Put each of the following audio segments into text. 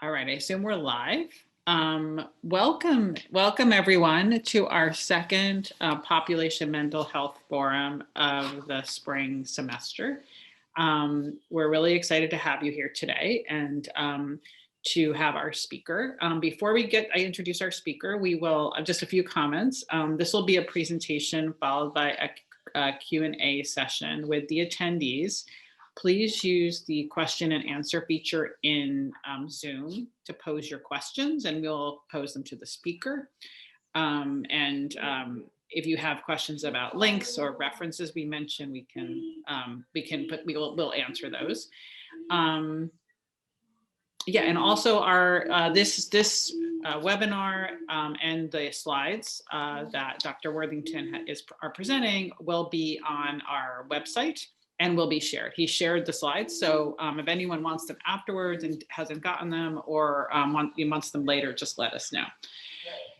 All right, I assume we're live. Welcome everyone to our second Population Mental Health Forum of the spring semester. We're really excited to have you here today and to have our speaker. Before I introduce our speaker, we will just a few comments. This will be a presentation followed by a Q&A session with the attendees. Please use the question and answer feature in Zoom to pose your questions, and we'll pose them to the speaker. If you have questions about links or references we mentioned, we'll answer those. Yeah, and also our this webinar and the slides that Dr. Worthington are presenting will be on our website and will be shared. He shared the slides, so if anyone wants them afterwards and hasn't gotten them, or wants them later, just let us know.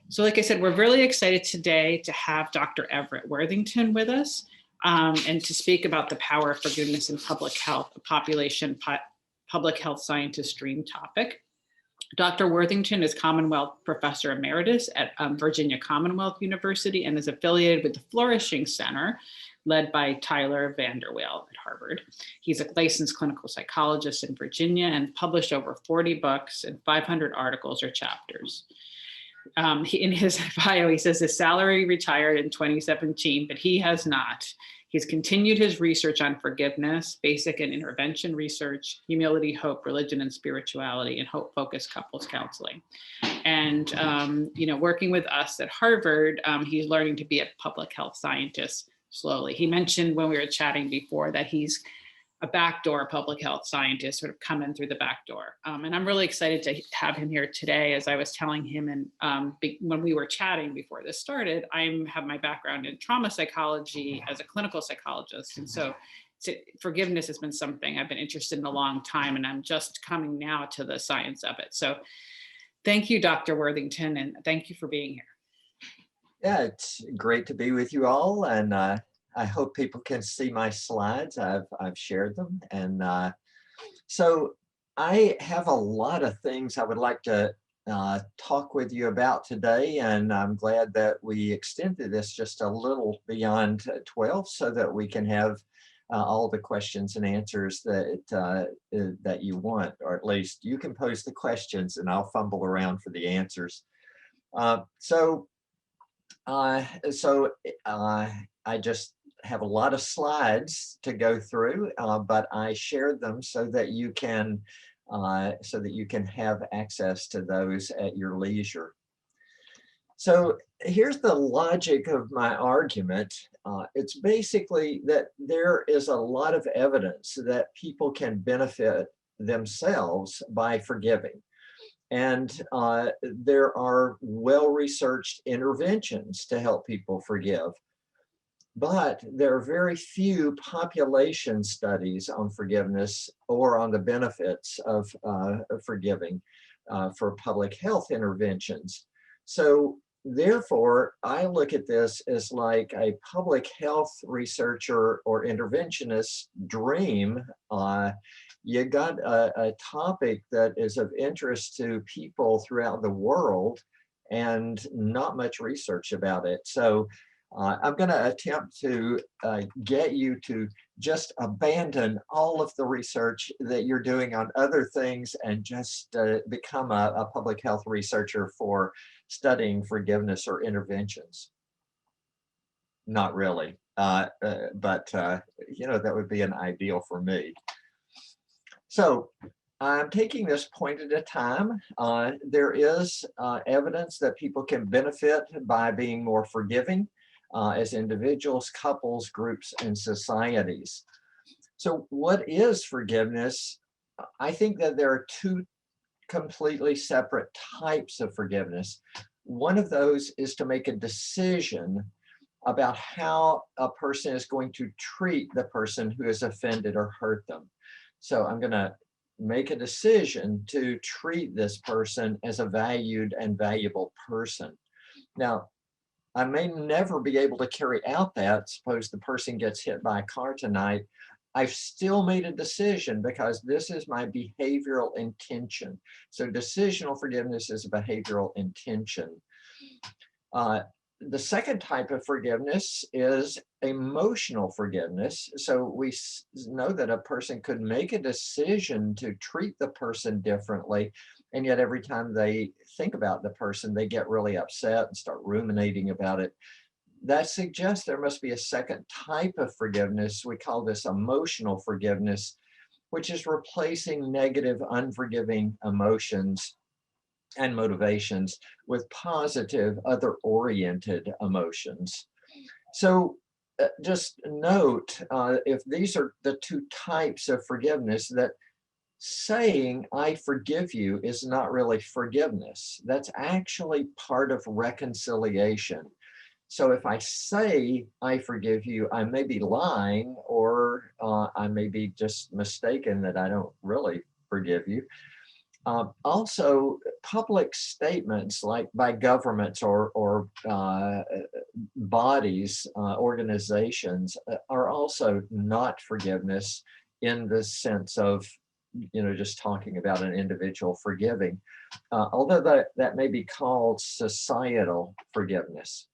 So like I said, we're really excited today to have Dr. Everett Worthington with us and to speak about the power of forgiveness in public health, a public health scientist dream topic. Dr. Worthington is Commonwealth Professor Emeritus at Virginia Commonwealth University and is affiliated with the Flourishing Center, led by Tyler Vanderweel at Harvard. He's a licensed clinical psychologist in Virginia and published over 40 books and 500 articles or chapters. In his bio, he says his salary retired in 2017, but he has not. He's continued his research on forgiveness, basic and intervention research, humility, hope, religion, and spirituality, and hope-focused couples counseling. And working with us at Harvard, he's learning to be a public health scientist slowly. He mentioned when we were chatting before that he's a backdoor public health scientist, sort of come in through the back door. And I'm really excited to have him here today. As I was telling him, and when we were chatting before this started, I have my background in trauma psychology as a clinical psychologist. And so forgiveness has been something I've been interested in a long time, and I'm just coming now to the science of it. So thank you, Dr. Worthington, and thank you for being here. Yeah, it's great to be with you all, and I hope people can see my slides. I've shared them, and so I have a lot of things I would like to talk with you about today, and I'm glad that we extended this just a little beyond 12 so that we can have all the questions and answers that you want, or at least you can pose the questions and I'll fumble around for the answers. I just have a lot of slides to go through, but I shared them so that you can have access to those at your leisure. So here's the logic of my argument. It's basically that there is a lot of evidence that people can benefit themselves by forgiving. And there are well-researched interventions to help people forgive. But there are very few population studies on forgiveness or on the benefits of forgiving for public health interventions. So therefore, I look at this as like a public health researcher or interventionist dream. You got a topic that is of interest to people throughout the world and not much research about it. So I'm going to attempt to get you to just abandon all of the research that you're doing on other things and just become a public health researcher for studying forgiveness or interventions. Not really, but that would be an ideal for me. So I'm taking this point at a time. There is evidence that people can benefit by being more forgiving as individuals, couples, groups, and societies. So what is forgiveness? I think that there are two completely separate types of forgiveness. One of those is to make a decision about how a person is going to treat the person who has offended or hurt them. So I'm going to make a decision to treat this person as a valued and valuable person. Now, I may never be able to carry out that. Suppose the person gets hit by a car tonight. I've still made a decision because this is my behavioral intention. So decisional forgiveness is a behavioral intention. The second type of forgiveness is emotional forgiveness. So we know that a person could make a decision to treat the person differently, and yet every time they think about the person, they get really upset and start ruminating about it. That suggests there must be a second type of forgiveness. We call this emotional forgiveness, which is replacing negative, unforgiving emotions and motivations with positive, other-oriented emotions. So just note, if these are the two types of forgiveness, that saying I forgive you is not really forgiveness. That's actually part of reconciliation. So if I say I forgive you, I may be lying, or I may be just mistaken that I don't really forgive you. Also, public statements like by governments or bodies, organizations are also not forgiveness in the sense of, just talking about an individual forgiving, although that may be called societal forgiveness.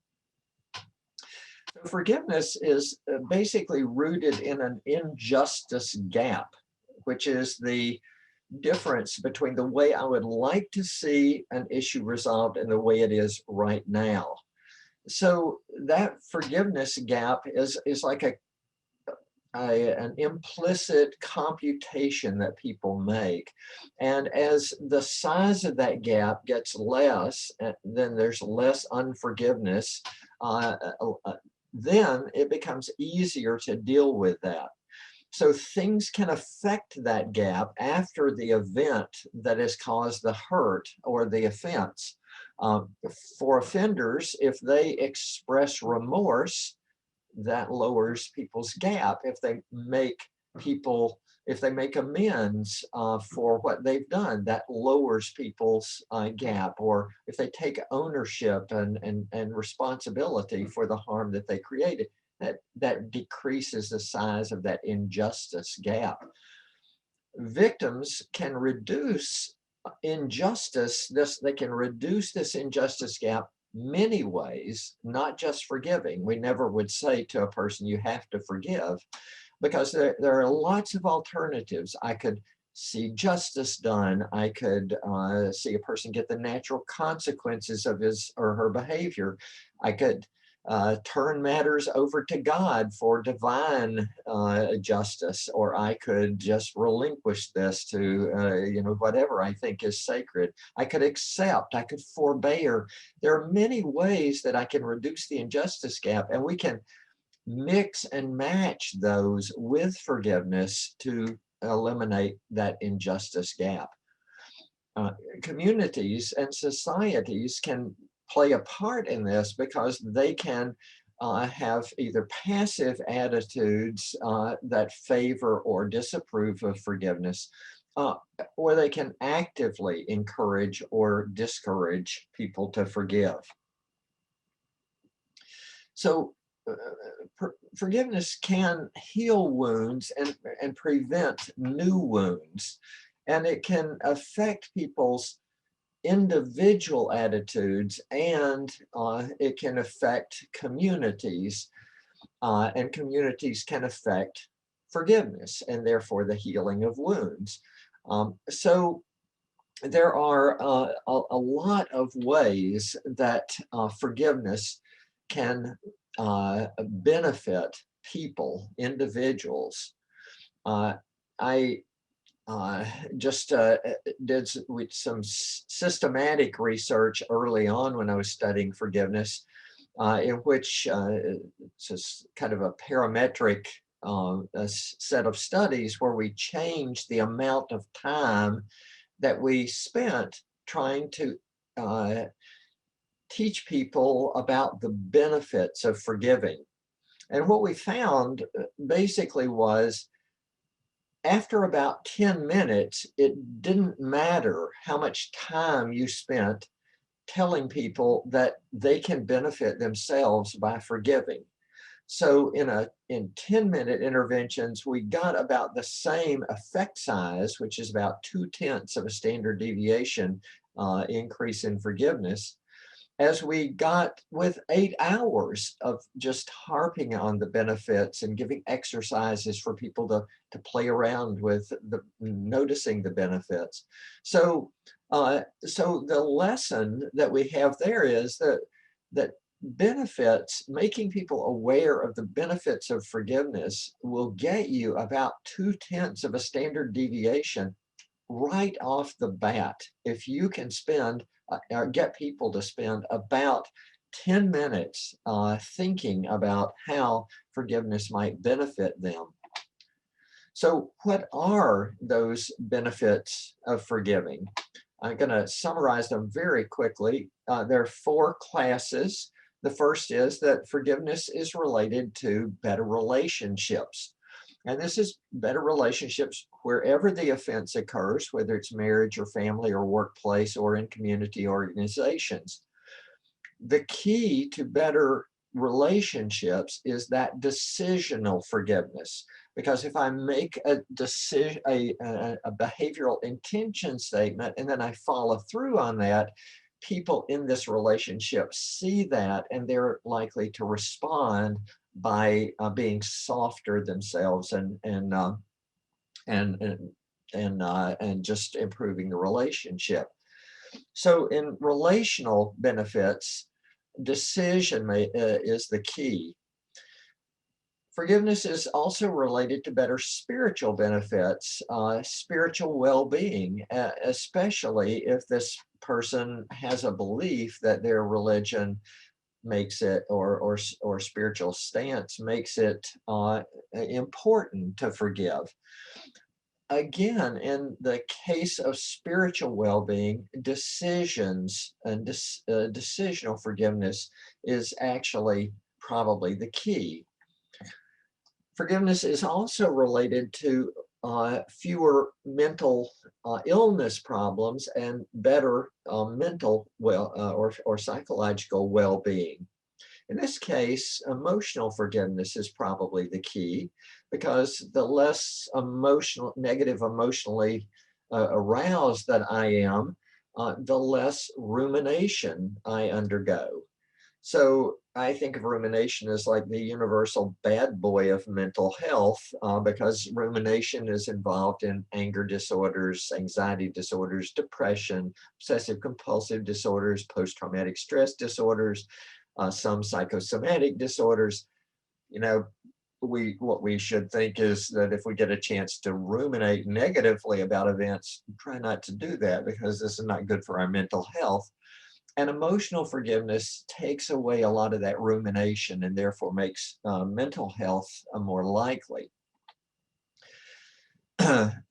So forgiveness is basically rooted in an injustice gap, which is the difference between the way I would like to see an issue resolved and the way it is right now. So that forgiveness gap is like an implicit computation that people make. And as the size of that gap gets less, then there's less unforgiveness, then it becomes easier to deal with that. So things can affect that gap after the event that has caused the hurt or the offense. For offenders, if they express remorse, that lowers people's gap. If they make amends for what they've done, that lowers people's gap. Or if they take ownership and responsibility for the harm that they created, that decreases the size of that injustice gap. Victims can reduce injustice, they can reduce this injustice gap many ways, not just forgiving. We never would say to a person, you have to forgive, because there are lots of alternatives. I could see justice done. I could see a person get the natural consequences of his or her behavior. I could turn matters over to God for divine justice, or I could just relinquish this to whatever I think is sacred. I could accept, I could forbear. There are many ways that I can reduce the injustice gap, and we can mix and match those with forgiveness to eliminate that injustice gap. Communities and societies can play a part in this because they can have either passive attitudes that favor or disapprove of forgiveness, or they can actively encourage or discourage people to forgive. So forgiveness can heal wounds and prevent new wounds, and it can affect people's individual attitudes, and it can affect communities, and communities can affect forgiveness and therefore the healing of wounds. So there are a lot of ways that forgiveness can benefit people, individuals. I just did some systematic research early on when I was studying forgiveness, in which it's kind of a parametric set of studies where we changed the amount of time that we spent trying to teach people about the benefits of forgiving. And what we found basically was, after about 10 minutes, it didn't matter how much time you spent telling people that they can benefit themselves by forgiving. So in 10-minute interventions, we got about the same effect size, which is about 2/10 of a standard deviation increase in forgiveness, as we got with 8 hours of just harping on the benefits and giving exercises for people to play around with noticing the benefits. So, so the lesson that we have there is that benefits, making people aware of the benefits of forgiveness will get you about 2/10 of a standard deviation right off the bat. If you can spend or get people to spend about 10 minutes thinking about how forgiveness might benefit them. So what are those benefits of forgiving? I'm going to summarize them very quickly. There are 4 classes. The first is that forgiveness is related to better relationships. And this is better relationships wherever the offense occurs, whether it's marriage or family or workplace or in community organizations. The key to better relationships is that decisional forgiveness. Because if I make a decision, a behavioral intention statement, and then I follow through on that, people in this relationship see that, and they're likely to respond by being softer themselves and just improving the relationship. So in relational benefits, decision is the key. Forgiveness is also related to better spiritual benefits, spiritual well-being, especially if this person has a belief that their religion makes it, or spiritual stance makes it important to forgive. Again, in the case of spiritual well-being, decisions and decisional forgiveness is actually probably the key. Forgiveness is also related to fewer mental illness problems and better mental or psychological well-being. In this case, emotional forgiveness is probably the key, because the less negative emotionally aroused that I am, the less rumination I undergo. So I think of rumination as like the universal bad boy of mental health, because rumination is involved in anger disorders, anxiety disorders, depression, obsessive compulsive disorders, post-traumatic stress disorders, some psychosomatic disorders. You know, what we should think is that if we get a chance to ruminate negatively about events, try not to do that, because this is not good for our mental health. And emotional forgiveness takes away a lot of that rumination and therefore makes mental health more likely.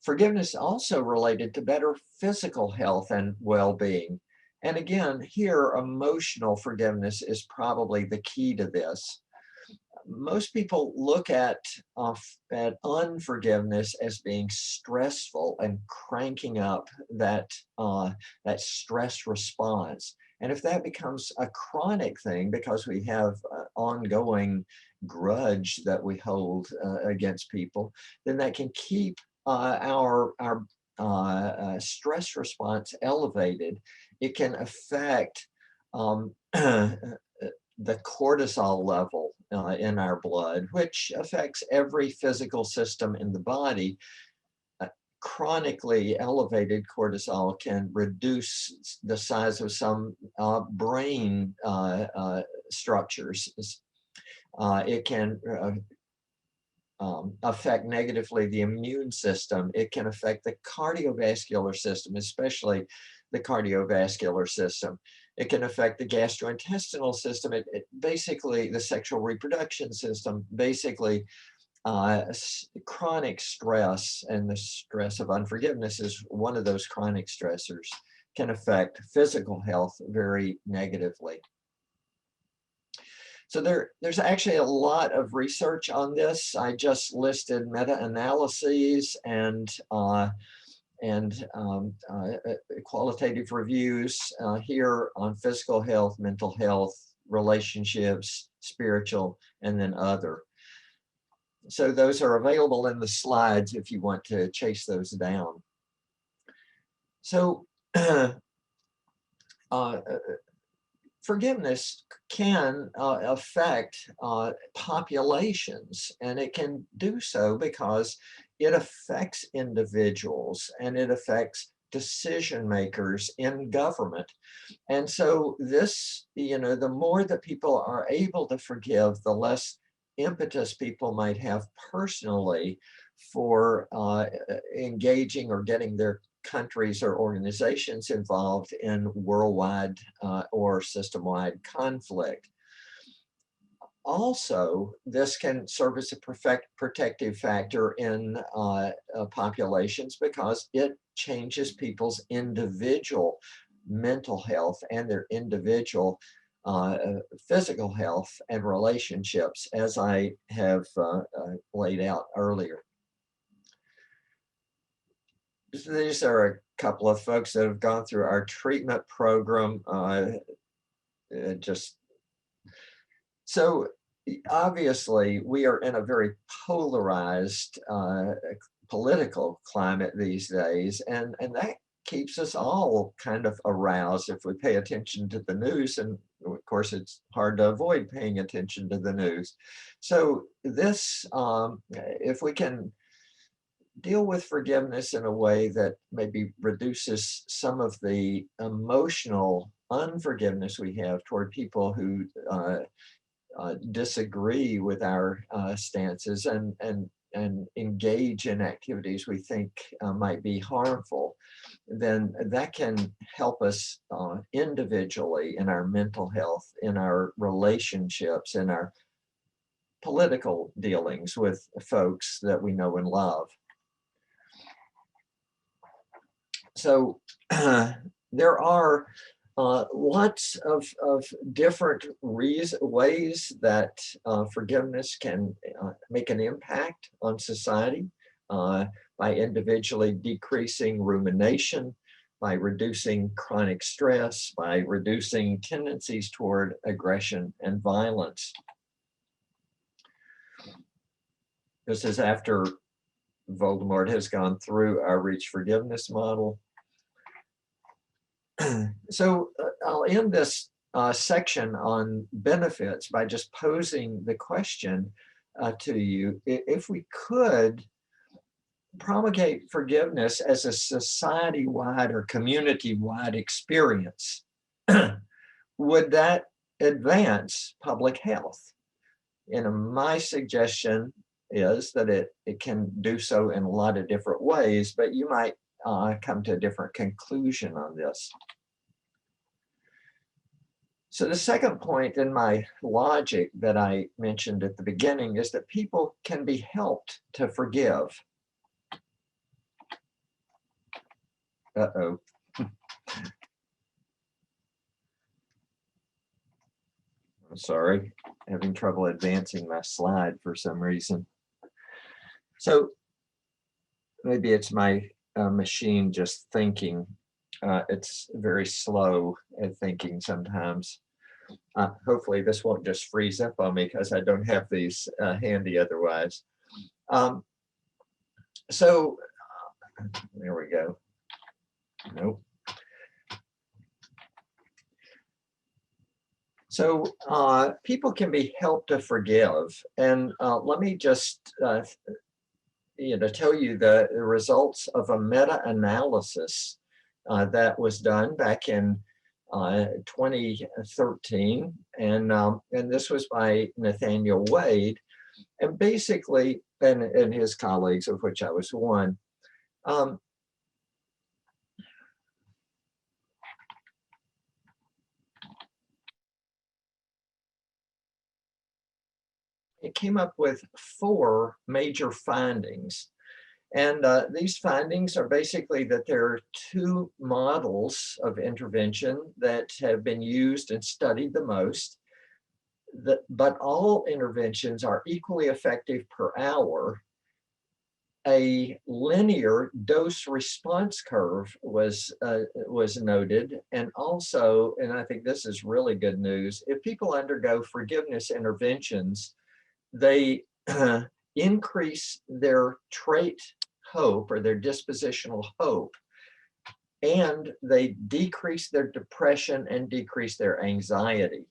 Forgiveness also related to better physical health and well-being. And again, here, emotional forgiveness is probably the key to this. Most people look at unforgiveness as being stressful and cranking up that stress response. And if that becomes a chronic thing, because we have ongoing grudge that we hold against people, then that can keep our stress response elevated. It can affect the cortisol level in our blood, which affects every physical system in the body. Chronically elevated cortisol can reduce the size of some brain structures. It can affect negatively the immune system. It can affect the cardiovascular system, especially the cardiovascular system. It can affect the gastrointestinal system. It basically, the sexual reproduction system, basically chronic stress, and the stress of unforgiveness is one of those chronic stressors, can affect physical health very negatively. So there's actually a lot of research on this. I just listed meta-analyses and qualitative reviews here on physical health, mental health, relationships, spiritual, and then other. So those are available in the slides if you want to chase those down. So forgiveness can affect populations, and it can do so because it affects individuals and it affects decision makers in government. And so this, the more that people are able to forgive, the less impetus people might have personally for engaging or getting their countries or organizations involved in worldwide or system-wide conflict. Also, this can serve as a protective factor in populations because it changes people's individual mental health and their individual physical health and relationships, as I have laid out earlier. These are a couple of folks that have gone through our treatment program. So obviously we are in a very polarized political climate these days, and that keeps us all kind of aroused if we pay attention to the news, and of course it's hard to avoid paying attention to the news. So this, if we can deal with forgiveness in a way that maybe reduces some of the emotional unforgiveness we have toward people who disagree with our stances and engage in activities we think might be harmful, then that can help us individually in our mental health, in our relationships, in our political dealings with folks that we know and love. So there are lots of different ways that forgiveness can make an impact on society by individually decreasing rumination, by reducing chronic stress, by reducing tendencies toward aggression and violence. This is after Voldemort has gone through our Reach Forgiveness model. So I'll end this section on benefits by just posing the question to you. If we could promulgate forgiveness as a society-wide or community-wide experience, would that advance public health? And my suggestion is that it can do so in a lot of different ways, but you might come to a different conclusion on this. So the second point in my logic that I mentioned at the beginning is that people can be helped to forgive. Uh-oh. I'm sorry, having trouble advancing my slide for some reason. So maybe it's my machine just thinking. It's very slow at thinking sometimes. Hopefully this won't just freeze up on me because I don't have these handy otherwise. So there we go. Nope. So people can be helped to forgive. And let me just tell you the results of a meta-analysis that was done back in 2013, and this was by Nathaniel Wade, and basically, and his colleagues, of which I was one. It came up with 4 major findings. And these findings are basically that there are 2 models of intervention that have been used and studied the most, but all interventions are equally effective per hour. a linear dose response curve was noted. And also, and I think this is really good news, if people undergo forgiveness interventions, they increase their trait hope or their dispositional hope, and they decrease their depression and decrease their anxiety.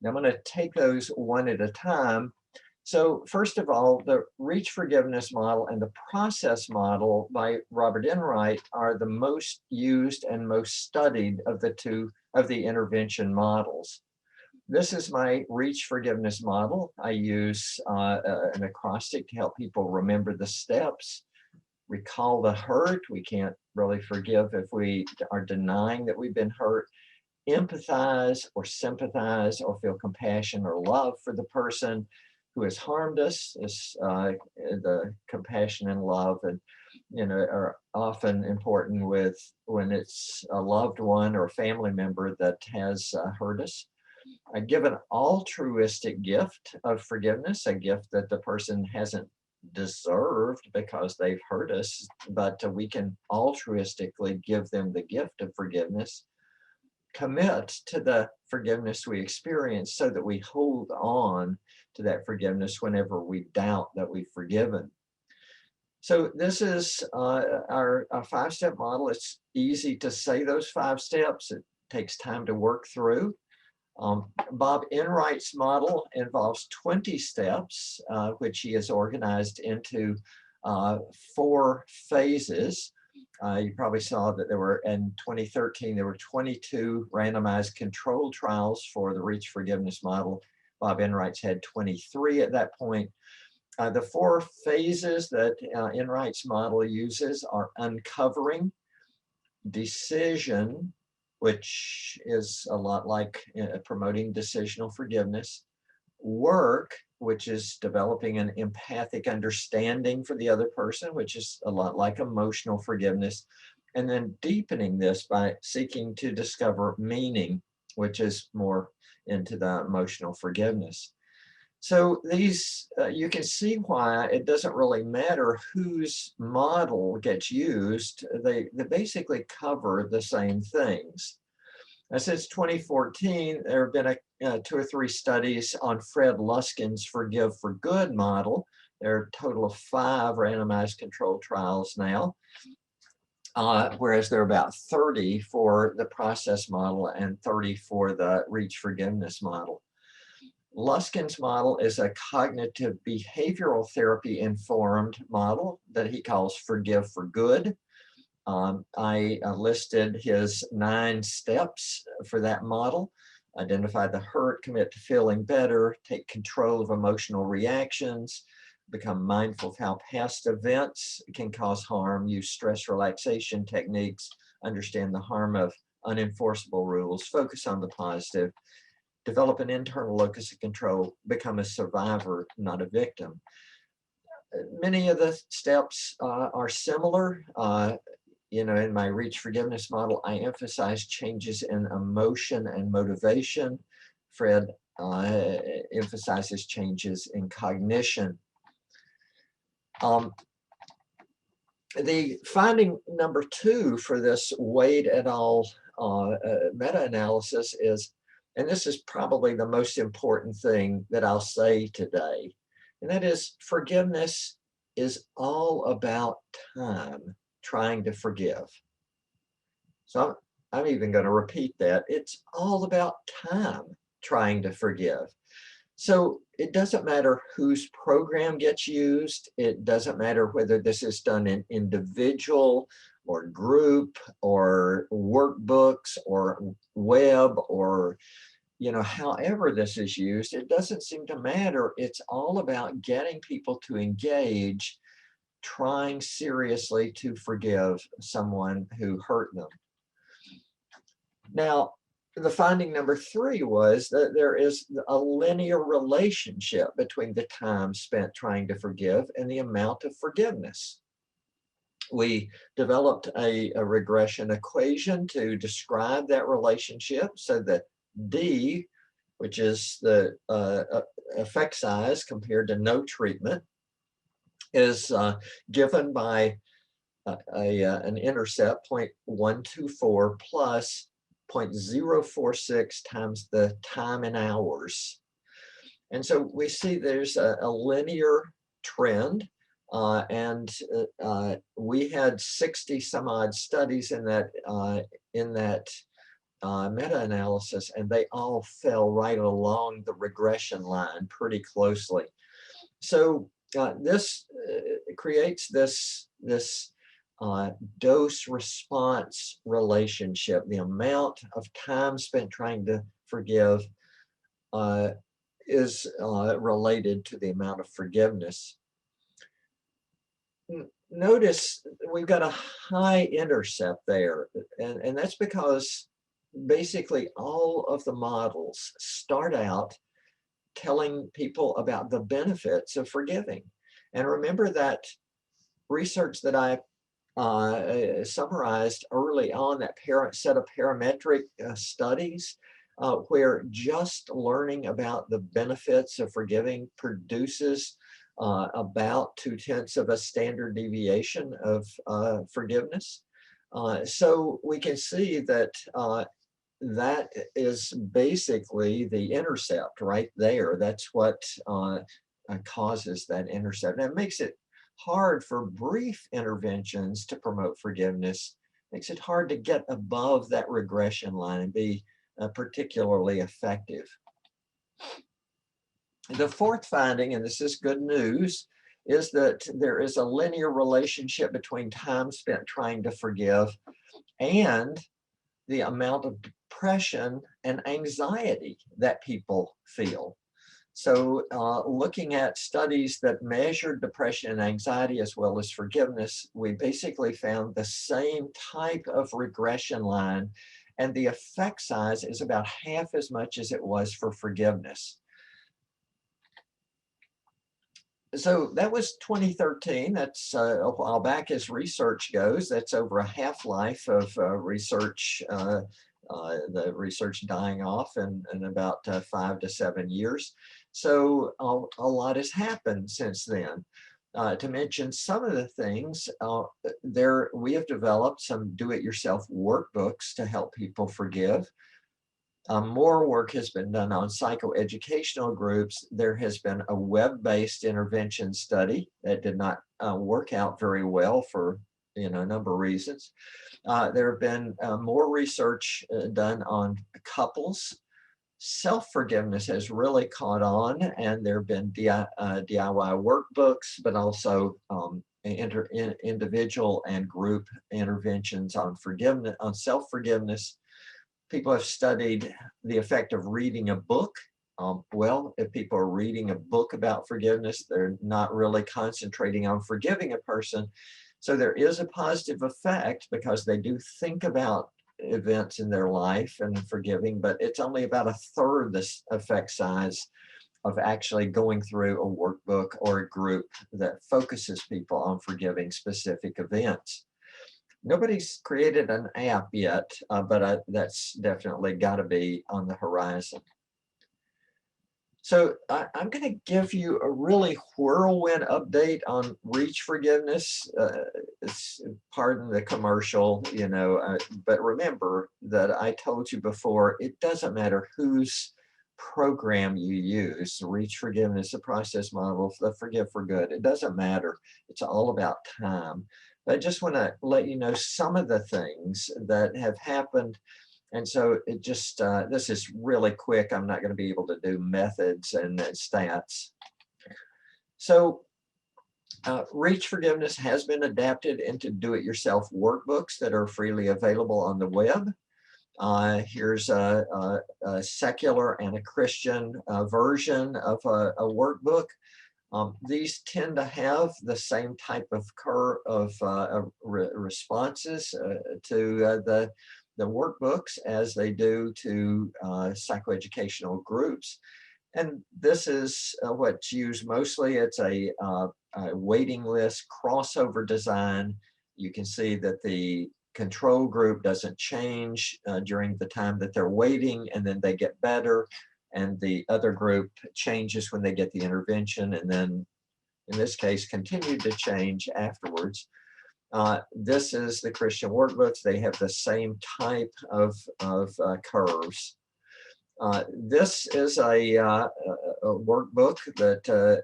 Now I'm going to take those one at a time. So first of all, the reach forgiveness model and the process model by Robert Enright are the most used and most studied of the two of the intervention models. This is my reach forgiveness model. I use an acrostic to help people remember the steps, recall the hurt. We can't really forgive if we are denying that we've been hurt. Empathize or sympathize or feel compassion or love for the person who has harmed us. Is the compassion and love, and are often important with when it's a loved one or a family member that has hurt us. I give an altruistic gift of forgiveness, a gift that the person hasn't deserved because they've hurt us, but we can altruistically give them the gift of forgiveness. Commit to the forgiveness we experience so that we hold on to that forgiveness whenever we doubt that we've forgiven. So this is our 5-step model. It's easy to say those 5 steps. It takes time to work through. Bob Enright's model involves 20 steps, which he has organized into 4 phases. You probably saw that there were, in 2013, there were 22 randomized controlled trials for the reach forgiveness model. Bob Enright's had 23 at that point. The 4 phases that Enright's model uses are uncovering, decision, which is a lot like promoting decisional forgiveness, work, which is developing an empathic understanding for the other person, which is a lot like emotional forgiveness, and then deepening this by seeking to discover meaning, which is more into the emotional forgiveness. So these, you can see why it doesn't really matter whose model gets used. They basically cover the same things. Now, since 2014, there have been 2 or 3 studies on Fred Luskin's Forgive for Good model. There are a total of 5 randomized controlled trials now, whereas there are about 30 for the process model and 30 for the reach forgiveness model. Luskin's model is a cognitive behavioral therapy informed model that he calls Forgive for Good. I listed his 9 steps for that model: identify the hurt, commit to feeling better, take control of emotional reactions, become mindful of how past events can cause harm, use stress relaxation techniques, understand the harm of unenforceable rules, focus on the positive, develop an internal locus of control, become a survivor, not a victim. Many of the steps are similar. In my reach forgiveness model, I emphasize changes in emotion and motivation. Fred emphasizes changes in cognition. The finding number 2 for this Wade et al. Meta-analysis is, and this is probably the most important thing that I'll say today, and that is forgiveness is all about time. Trying to forgive. So I'm even going to repeat that. It's all about time trying to forgive. So it doesn't matter whose program gets used. It doesn't matter whether this is done in individual or group or workbooks or web or however this is used. It doesn't seem to matter. It's all about getting people to engage, trying seriously to forgive someone who hurt them. Now, the finding number 3 was that there is a linear relationship between the time spent trying to forgive and the amount of forgiveness. We developed a regression equation to describe that relationship so that D, which is the effect size compared to no treatment, is given by an intercept 0.124 plus 0.046 times the time in hours. And so we see there's a linear trend, and we had 60 some odd studies in that meta-analysis, and they all fell right along the regression line pretty closely. So this creates this dose-response relationship. The amount of time spent trying to forgive is related to the amount of forgiveness. Notice we've got a high intercept there, and that's because basically all of the models start out telling people about the benefits of forgiving. And remember that research that I summarized early on, that set of parametric studies, where just learning about the benefits of forgiving produces about 2/10 of a standard deviation of forgiveness. So we can see that that is basically the intercept right there. That's what causes that intercept. And it makes it hard for brief interventions to promote forgiveness. Makes it hard to get above that regression line and be particularly effective. The fourth finding, and this is good news, is that there is a linear relationship between time spent trying to forgive and the amount of depression and anxiety that people feel. So looking at studies that measured depression and anxiety as well as forgiveness, we basically found the same type of regression line, and the effect size is about half as much as it was for forgiveness. So that was 2013. That's a while back as research goes. That's over a half-life of research, the research dying off in about 5 to 7 years. So a lot has happened since then. To mention some of the things, we have developed some do-it-yourself workbooks to help people forgive. More work has been done on psychoeducational groups. There has been a web-based intervention study that did not work out very well for a number of reasons. There have been more research done on couples. Self-forgiveness has really caught on, and there have been DIY workbooks, but also individual and group interventions on forgiveness, on self-forgiveness. People have studied the effect of reading a book. Well, if people are reading a book about forgiveness, they're not really concentrating on forgiving a person. So there is a positive effect because they do think about events in their life and forgiving, but it's only about a third this effect size of actually going through a workbook or a group that focuses people on forgiving specific events. Nobody's created an app yet, but that's definitely got to be on the horizon. So I'm going to give you a really whirlwind update on reach forgiveness. Pardon the commercial, but remember that I told you before, it doesn't matter whose program you use, the reach forgiveness, the process model, the forgive for good. It doesn't matter. It's all about time. But I just want to let you know some of the things that have happened. And so it just, this is really quick. I'm not going to be able to do methods and stats. So reach forgiveness has been adapted into do-it-yourself workbooks that are freely available on the web. Here's a secular and a Christian version of a workbook. These tend to have the same type of responses to the workbooks as they do to psychoeducational groups. And this is what's used mostly. It's a waiting list crossover design. You can see that the control group doesn't change during the time that they're waiting, and then they get better. And the other group changes when they get the intervention, and then in this case, continued to change afterwards. This is the Christian workbooks. They have the same type of curves. This is a workbook that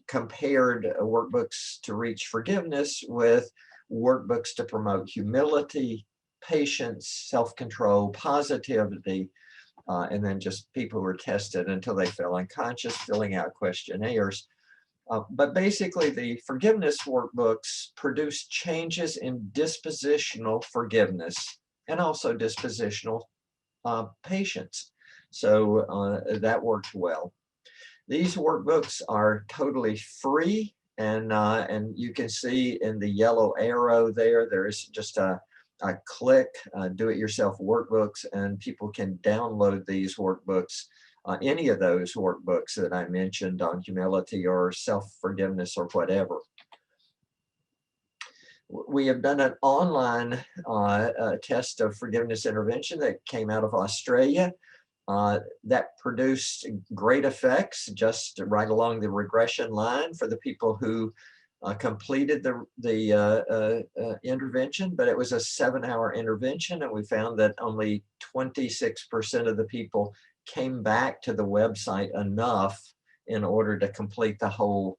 compared workbooks to reach forgiveness with workbooks to promote humility, patience, self-control, positivity, and then just people were tested until they fell unconscious, filling out questionnaires. But basically, the forgiveness workbooks produce changes in dispositional forgiveness and also dispositional patience. So that worked well. These workbooks are totally free, and you can see in the yellow arrow there is just a click, do-it-yourself workbooks, and people can download these workbooks, any of those workbooks that I mentioned on humility or self-forgiveness or whatever. We have done an online test of forgiveness intervention that came out of Australia. That produced great effects just right along the regression line for the people who completed the intervention, but it was a 7-hour intervention, and we found that only 26% of the people came back to the website enough in order to complete the whole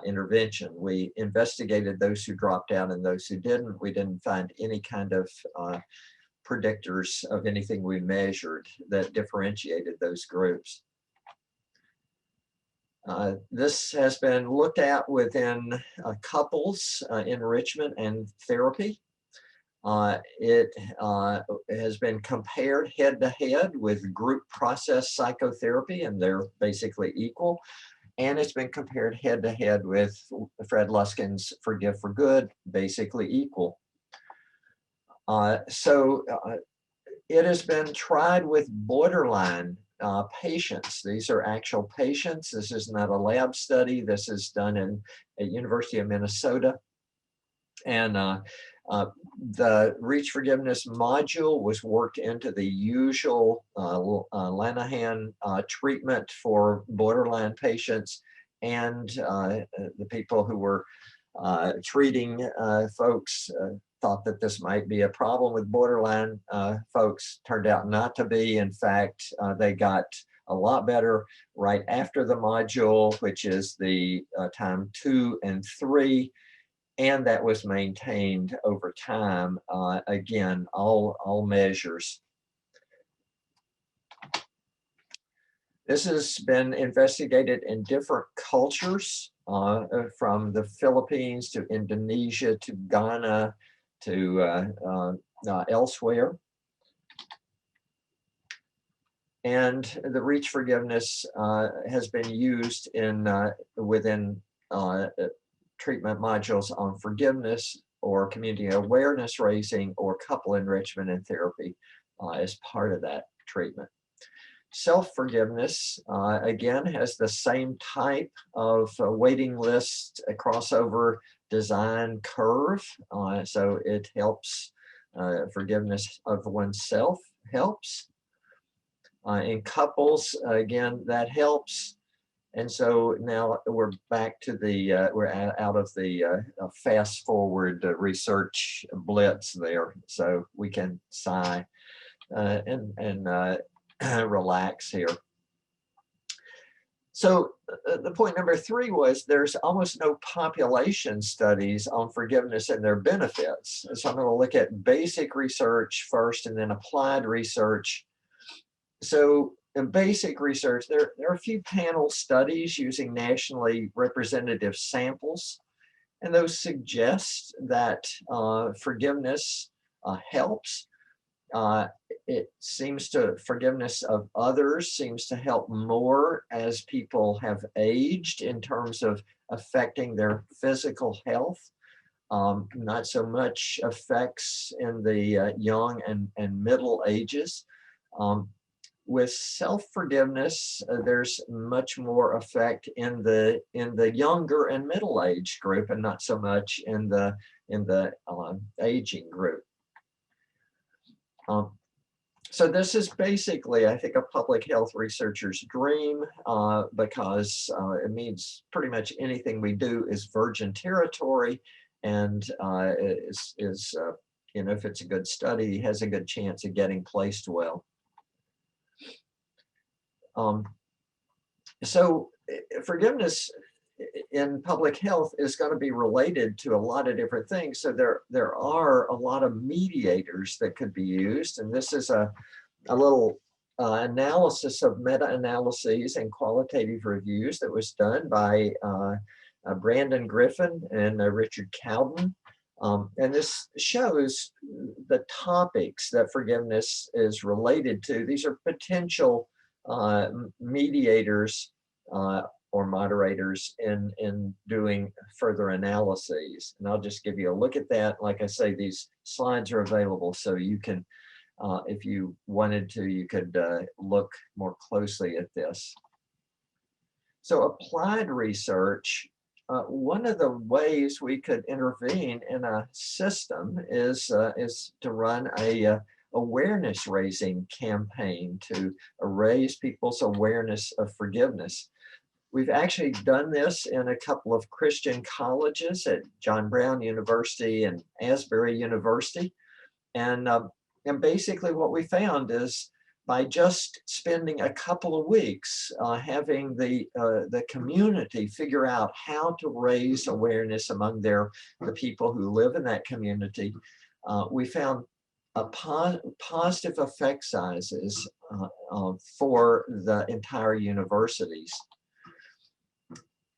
intervention. We investigated those who dropped out and those who didn't. We didn't find any kind of predictors of anything we measured that differentiated those groups. This has been looked at within couples enrichment and therapy. It has been compared head-to-head with group process psychotherapy, and they're basically equal. And it's been compared head-to-head with Fred Luskin's Forgive for Good, basically equal. It has been tried with borderline patients. These are actual patients. This is not a lab study. This is done at University of Minnesota. And the Reach Forgiveness module was worked into the usual Lanahan treatment for borderline patients, and the people who were treating folks thought that this might be a problem with borderline folks. Turned out not to be. In fact, they got a lot better right after the module, which is the time 2 and 3. And that was maintained over time. Again, all measures. This has been investigated in different cultures, from the Philippines to Indonesia to Ghana to elsewhere. And the Reach Forgiveness has been used within treatment modules on forgiveness or community awareness raising or couple enrichment and therapy as part of that treatment. Self-forgiveness, again, has the same type of waiting list, a crossover design curve. So it helps, forgiveness of oneself helps. In couples, again, that helps. And so now we're back to we're out of the fast forward research blitz there. So we can sigh and relax here. So the point number 3 was there's almost no population studies on forgiveness and their benefits. So I'm going to look at basic research first and then applied research. So in basic research, there are a few panel studies using nationally representative samples, and those suggest that forgiveness helps. It seems forgiveness of others seems to help more as people have aged in terms of affecting their physical health. Not so much effects in the young and middle ages. With self-forgiveness, there's much more effect in the younger and middle age group, and not so much in the aging group. So this is basically, I think, a public health researcher's dream, because it means pretty much anything we do is virgin territory, and you know, if it's a good study, has a good chance of getting placed well. So forgiveness in public health is going to be related to a lot of different things. So there are a lot of mediators that could be used, and this is a little analysis of meta-analyses and qualitative reviews that was done by Brandon Griffin and Richard Cowden. And this shows the topics that forgiveness is related to. These are potential mediators or moderators in doing further analyses. And I'll just give you a look at that. Like I say, these slides are available, so you can, if you wanted to, you could look more closely at this. So applied research, one of the ways we could intervene in a system is to run a awareness raising campaign to raise people's awareness of forgiveness. We've actually done this in a couple of Christian colleges at John Brown University and Asbury University. And basically what we found is by just spending a couple of weeks having the community figure out how to raise awareness among the people who live in that community, we found positive effect sizes for the entire universities.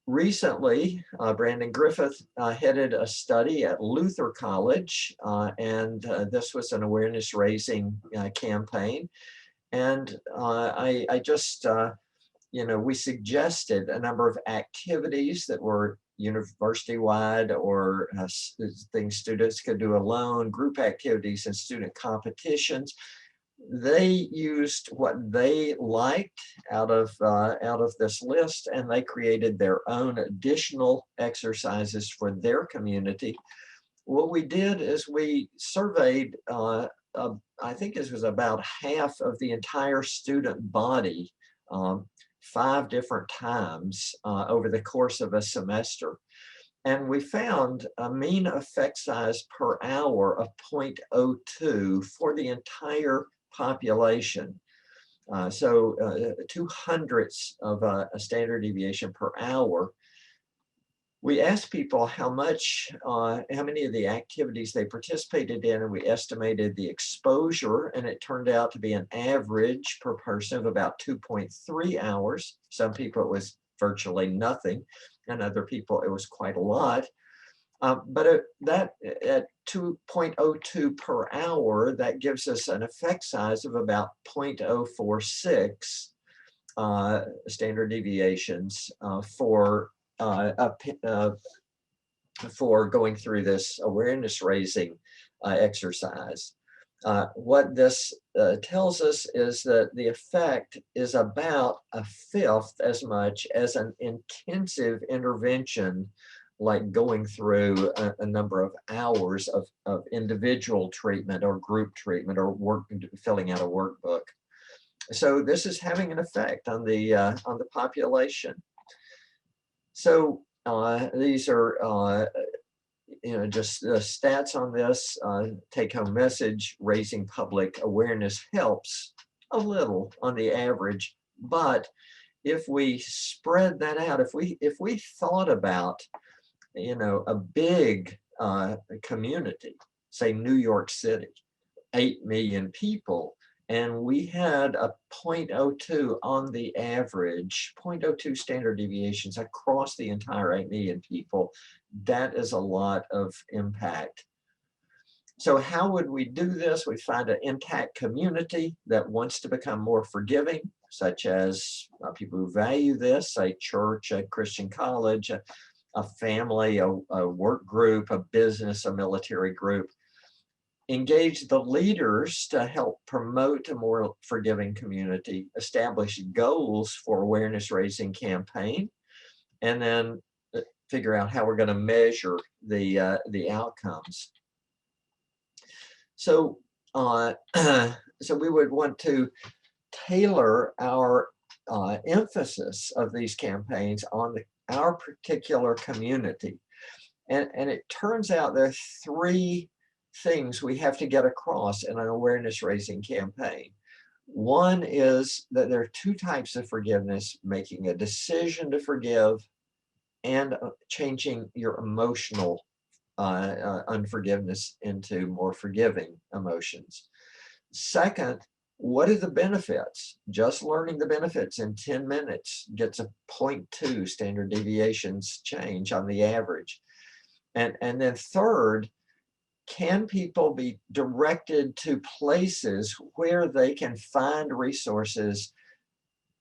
Recently, Brandon Griffith headed a study at Luther College, and this was an awareness raising campaign. And I just, you know, we suggested a number of activities that were university-wide or things students could do alone, group activities and student competitions. They used what they liked out of this list, and they created their own additional exercises for their community. What we did is we surveyed, I think this was about half of the entire student body, 5 different times over the course of a semester. And we found a mean effect size per hour of 0.02 for the entire population. So 2/100ths of a standard deviation per hour. We asked people how many of the activities they participated in, and we estimated the exposure, and it turned out to be an average per person of about 2.3 hours. Some people it was virtually nothing, and other people it was quite a lot. But that at 2.02 per hour, that gives us an effect size of about 0.046 standard deviations for going through this awareness raising exercise. What this tells us is that the effect is about 1/5 as much as an intensive intervention, like going through a number of hours of individual treatment or group treatment or filling out a workbook. So this is having an effect on the population. So these are you know, just the stats on this. Take-home message: raising public awareness helps a little on the average, but if we spread that out, if we thought about, you know, a big community, say New York City, 8 million people, and we had a 0.02 on the average, 0.02 standard deviations across the entire 8 million people, that is a lot of impact. So how would we do this? We find an intact community that wants to become more forgiving, such as people who value this, a church, a Christian college, a family, a work group, a business, a military group. Engage the leaders to help promote a more forgiving community, establish goals for awareness raising campaign, and then figure out how we're going to measure the outcomes. So so we would want to tailor our emphasis of these campaigns on our particular community. And it turns out there are three things we have to get across in an awareness raising campaign. One is that there are two types of forgiveness: making a decision to forgive and changing your emotional unforgiveness into more forgiving emotions. Second, what are the benefits? Just learning the benefits in 10 minutes gets a 0.2 standard deviations change on the average. And then third, can people be directed to places where they can find resources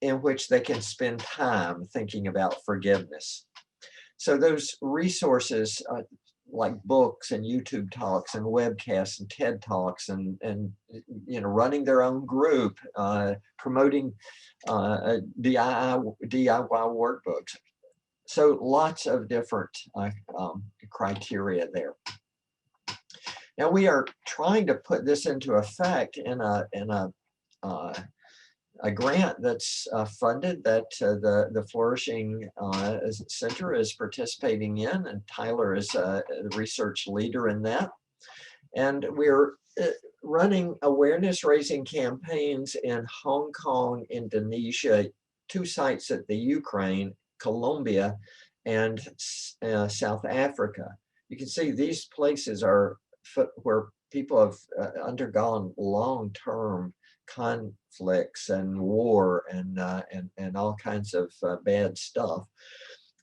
in which they can spend time thinking about forgiveness? So those resources, like books and YouTube talks and webcasts and TED Talks and running their own group, promoting DIY workbooks. So lots of different criteria there. Now we are trying to put this into effect in a grant that's funded that the Flourishing Center is participating in, and Tyler is the research leader in that. And we're running awareness raising campaigns in Hong Kong, Indonesia, 2 sites at the Ukraine, Colombia, and South Africa. You can see these places are where people have undergone long-term conflicts and war and all kinds of bad stuff.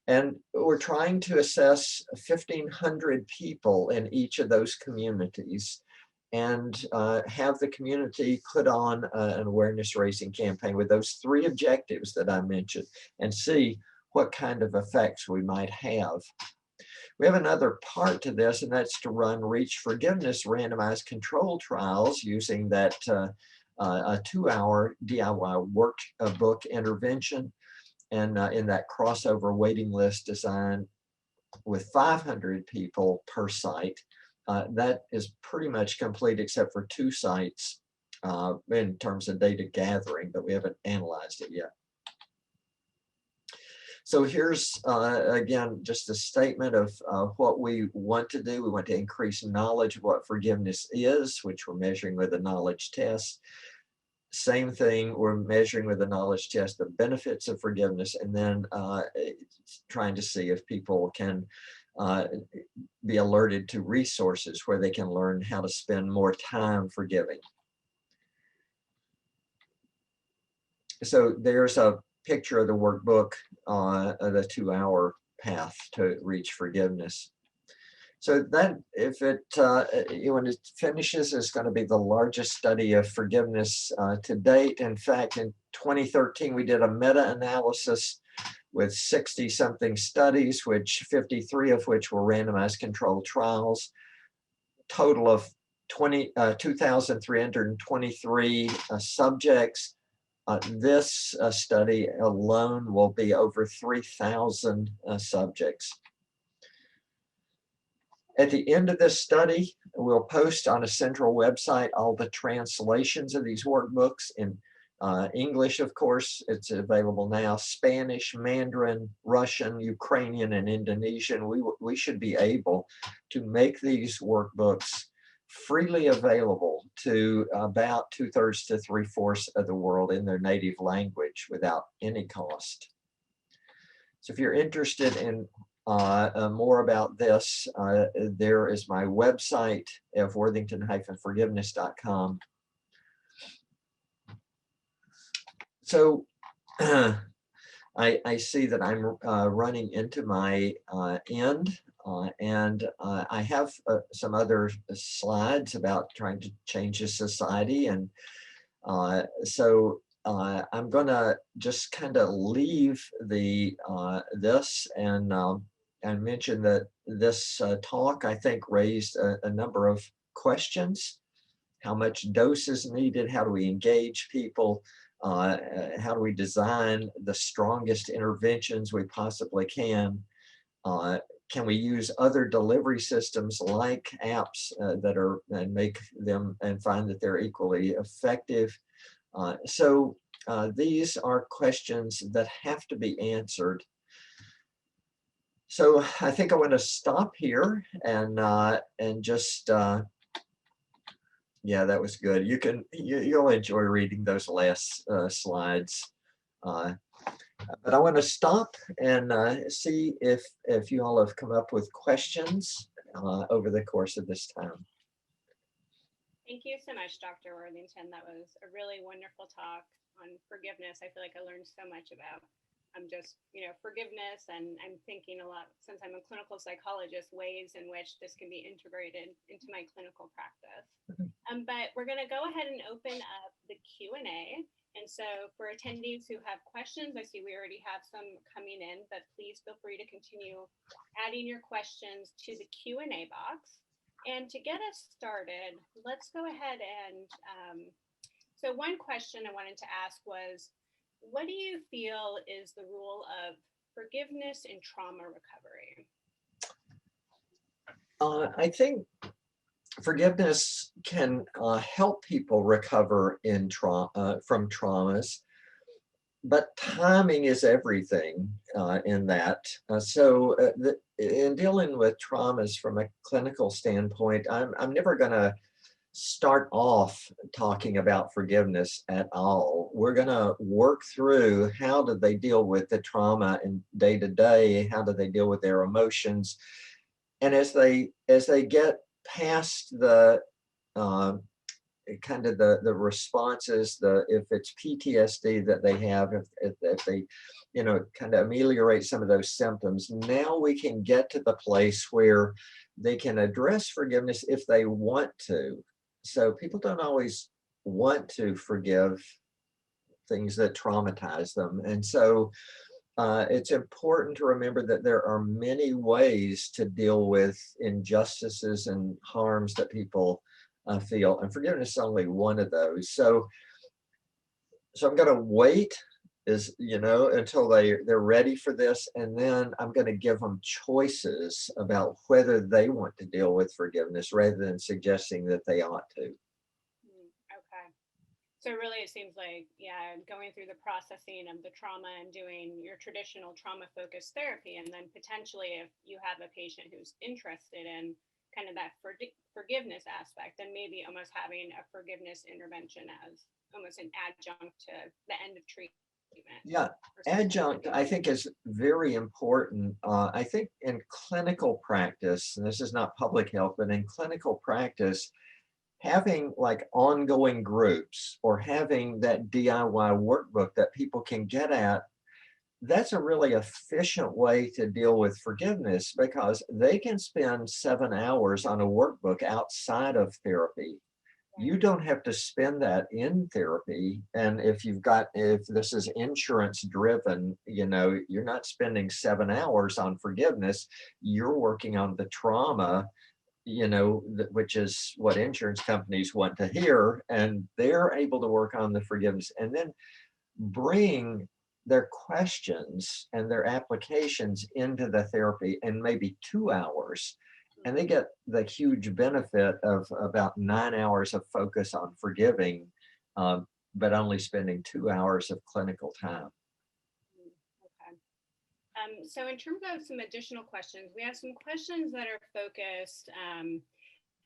And we're trying to assess 1,500 people in each of those communities and have the community put on an awareness raising campaign with those 3 objectives that I mentioned and see what kind of effects we might have. We have another part to this, and that's to run Reach Forgiveness randomized control trials using that a 2-hour DIY workbook intervention, and in that crossover waiting list design with 500 people per site. That is pretty much complete except for 2 sites in terms of data gathering, but we haven't analyzed it yet. So here's, again, just a statement of what we want to do. We want to increase knowledge of what forgiveness is, which we're measuring with a knowledge test. Same thing, we're measuring with a knowledge test the benefits of forgiveness, and then trying to see if people can be alerted to resources where they can learn how to spend more time forgiving. So there's a picture of the workbook, the 2-hour path to reach forgiveness. So that, if it when it finishes, is going to be the largest study of forgiveness to date. In fact, in 2013, we did a meta-analysis with 60-something studies, which 53 of which were randomized controlled trials. Total of 2,323 subjects. This study alone will be over 3,000 subjects. At the end of this study, we'll post on a central website all the translations of these workbooks in English, of course, it's available now, Spanish, Mandarin, Russian, Ukrainian, and Indonesian. We should be able to make these workbooks freely available to about 2/3 to 3/4 of the world in their native language without any cost. So if you're interested in more about this, there is my website, fworthington-forgiveness.com. So I see that I'm running into my end, and I have some other slides about trying to change the society, and so I'm going to just kind of leave the this and mention that this talk, I think, raised a number of questions. How much dose is needed? How do we engage people? How do we design the strongest interventions we possibly can? can we use other delivery systems like apps that are and make them and find that they're equally effective? So these are questions that have to be answered. So I think I want to stop here and just yeah, that was good. You'll enjoy reading those last slides. But I want to stop and see if you all have come up with questions over the course of this time. Thank you so much, Dr. Worthington. That was a really wonderful talk on forgiveness. I feel like I learned so much about just, forgiveness, and I'm thinking a lot, since I'm a clinical psychologist, ways in which this can be integrated into my clinical practice. But we're going to go ahead and open up the Q&A. And so for attendees who have questions, I see we already have some coming in, but please feel free to continue adding your questions to the Q&A box. And to get us started, let's go ahead and, so one question I wanted to ask was, what do you feel is the role of forgiveness in trauma recovery? I think forgiveness can help people recover from traumas, but timing is everything in that. In dealing with traumas from a clinical standpoint, I'm never going to start off talking about forgiveness at all. We're going to work through how do they deal with the trauma in day to day, how do they deal with their emotions, and as they get past the kind of the responses, if it's PTSD that they have, if they kind of ameliorate some of those symptoms, now we can get to the place where they can address forgiveness if they want to. So people don't always want to forgive things that traumatize them, and so it's important to remember that there are many ways to deal with injustices and harms that people feel, and forgiveness is only one of those. So I'm going to wait until they're ready for this, and then I'm going to give them choices about whether they want to deal with forgiveness rather than suggesting that they ought to. Okay. So really it seems like, going through the processing of the trauma and doing your traditional trauma-focused therapy, and then potentially if you have a patient who's interested in kind of that forgiveness aspect, then maybe almost having a forgiveness intervention as almost an adjunct to the end of treatment. Yeah, adjunct I think is very important. I think in clinical practice, and this is not public health, but in clinical practice, having like ongoing groups or having that DIY workbook that people can get at, that's a really efficient way to deal with forgiveness, because they can spend 7 hours on a workbook outside of therapy. You don't have to spend that in therapy. And if this is insurance driven, you're not spending 7 hours on forgiveness. You're working on the trauma, which is what insurance companies want to hear. And they're able to work on the forgiveness and then bring their questions and their applications into the therapy in maybe 2 hours. And they get the huge benefit of about 9 hours of focus on forgiving, but only spending 2 hours of clinical time. Okay. So in terms of some additional questions, we have some questions that are focused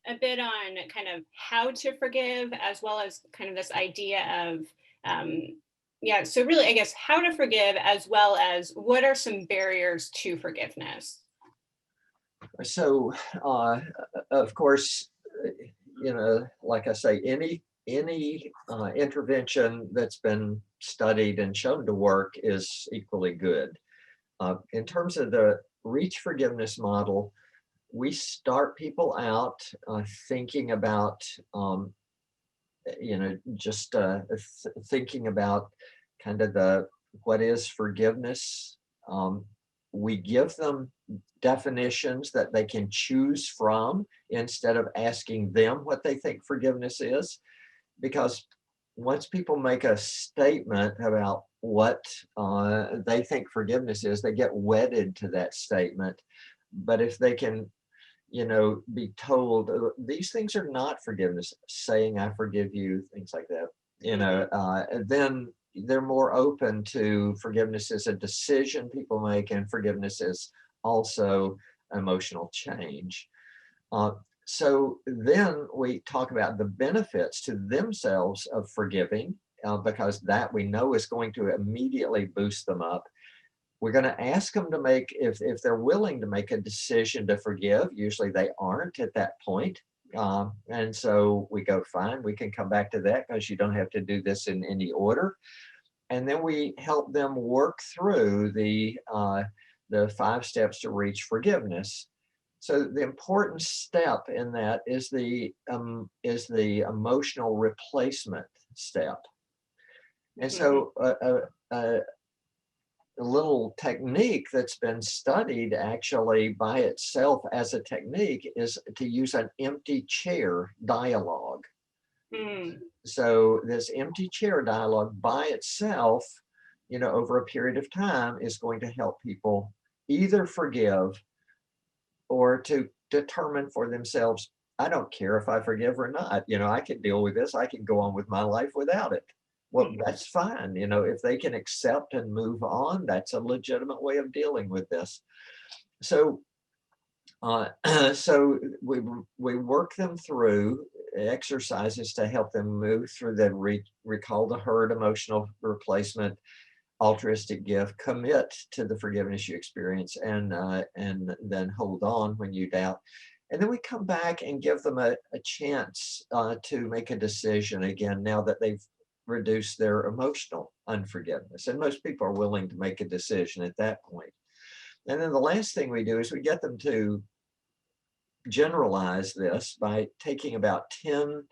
a bit on kind of how to forgive, as well as kind of this idea of, so really, I guess, how to forgive, as well as what are some barriers to forgiveness? So, of course, like I say, any intervention that's been studied and shown to work is equally good. In terms of the reach forgiveness model, we start people out thinking about, thinking about kind of what is forgiveness. We give them definitions that they can choose from instead of asking them what they think forgiveness is, because once people make a statement about what they think forgiveness is, they get wedded to that statement. But if they can, be told these things are not forgiveness, saying I forgive you, things like that, then they're more open to forgiveness as a decision people make, and forgiveness is also emotional change. So then we talk about the benefits to themselves of forgiving, because that we know is going to immediately boost them up. We're going to ask them to make, if they're willing to make a decision to forgive. Usually they aren't at that point. And so we go, fine, we can come back to that because you don't have to do this in any order. And then we help them work through the 5 steps to reach forgiveness. So the important step in that is the emotional replacement step. And so a little technique that's been studied actually by itself as a technique is to use an empty chair dialogue. So this empty chair dialogue by itself, over a period of time is going to help people either forgive or to determine for themselves, I don't care if I forgive or not, I can deal with this, I can go on with my life without it. Well, that's fine. If they can accept and move on, that's a legitimate way of dealing with this. So, so we work them through exercises to help them move through the recall the hurt, emotional replacement, altruistic gift, commit to the forgiveness you experience, and then hold on when you doubt. And then we come back and give them a chance to make a decision again, now that they've reduced their emotional unforgiveness. And most people are willing to make a decision at that point. And then the last thing we do is we get them to generalize this by taking about 10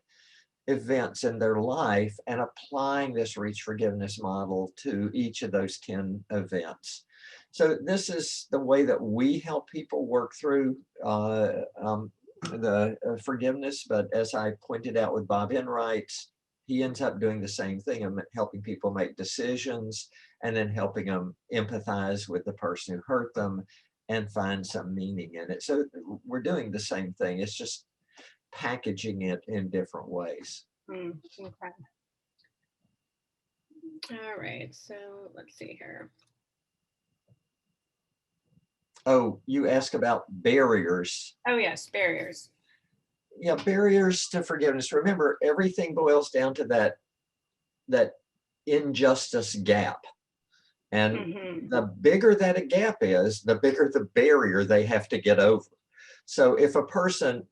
events in their life and applying this reach forgiveness model to each of those 10 events. So this is the way that we help people work through the forgiveness. But as I pointed out with Bob Enright's, he ends up doing the same thing of helping people make decisions and then helping them empathize with the person who hurt them and find some meaning in it. So we're doing the same thing. It's just packaging it in different ways. Okay. All right. So let's see here. Oh, you ask about barriers. Oh, yes, barriers. Yeah, barriers to forgiveness. Remember, everything boils down to that injustice gap. And the bigger that a gap is, the bigger the barrier they have to get over. So if a person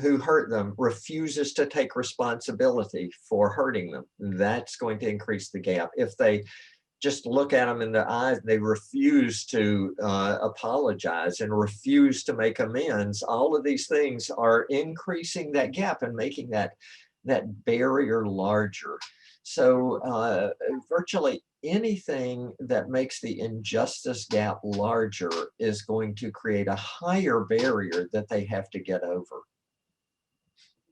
who hurt them refuses to take responsibility for hurting them, that's going to increase the gap. If they just look at them in the eyes, they refuse to apologize and refuse to make amends, all of these things are increasing that gap and making that barrier larger. So virtually anything that makes the injustice gap larger is going to create a higher barrier that they have to get over.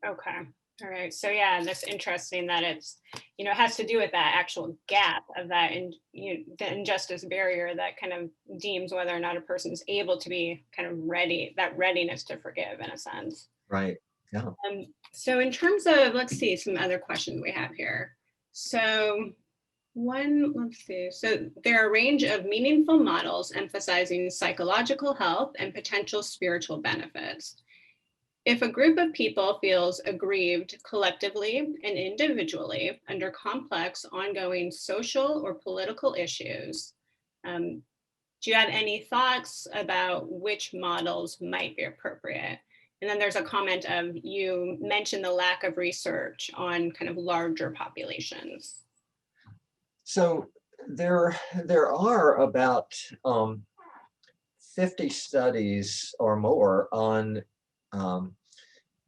Okay. All right. So yeah, that's interesting that it's, it has to do with that actual gap of that, and the injustice barrier that kind of deems whether or not a person is able to be kind of ready, that readiness to forgive in a sense. Right. Yeah. So in terms of, let's see, some other questions we have here. So let's see. So there are a range of meaningful models emphasizing psychological health and potential spiritual benefits. If a group of people feels aggrieved collectively and individually under complex, ongoing social or political issues, do you have any thoughts about which models might be appropriate? And then there's a comment of, you mentioned the lack of research on kind of larger populations. So there are about 50 studies or more on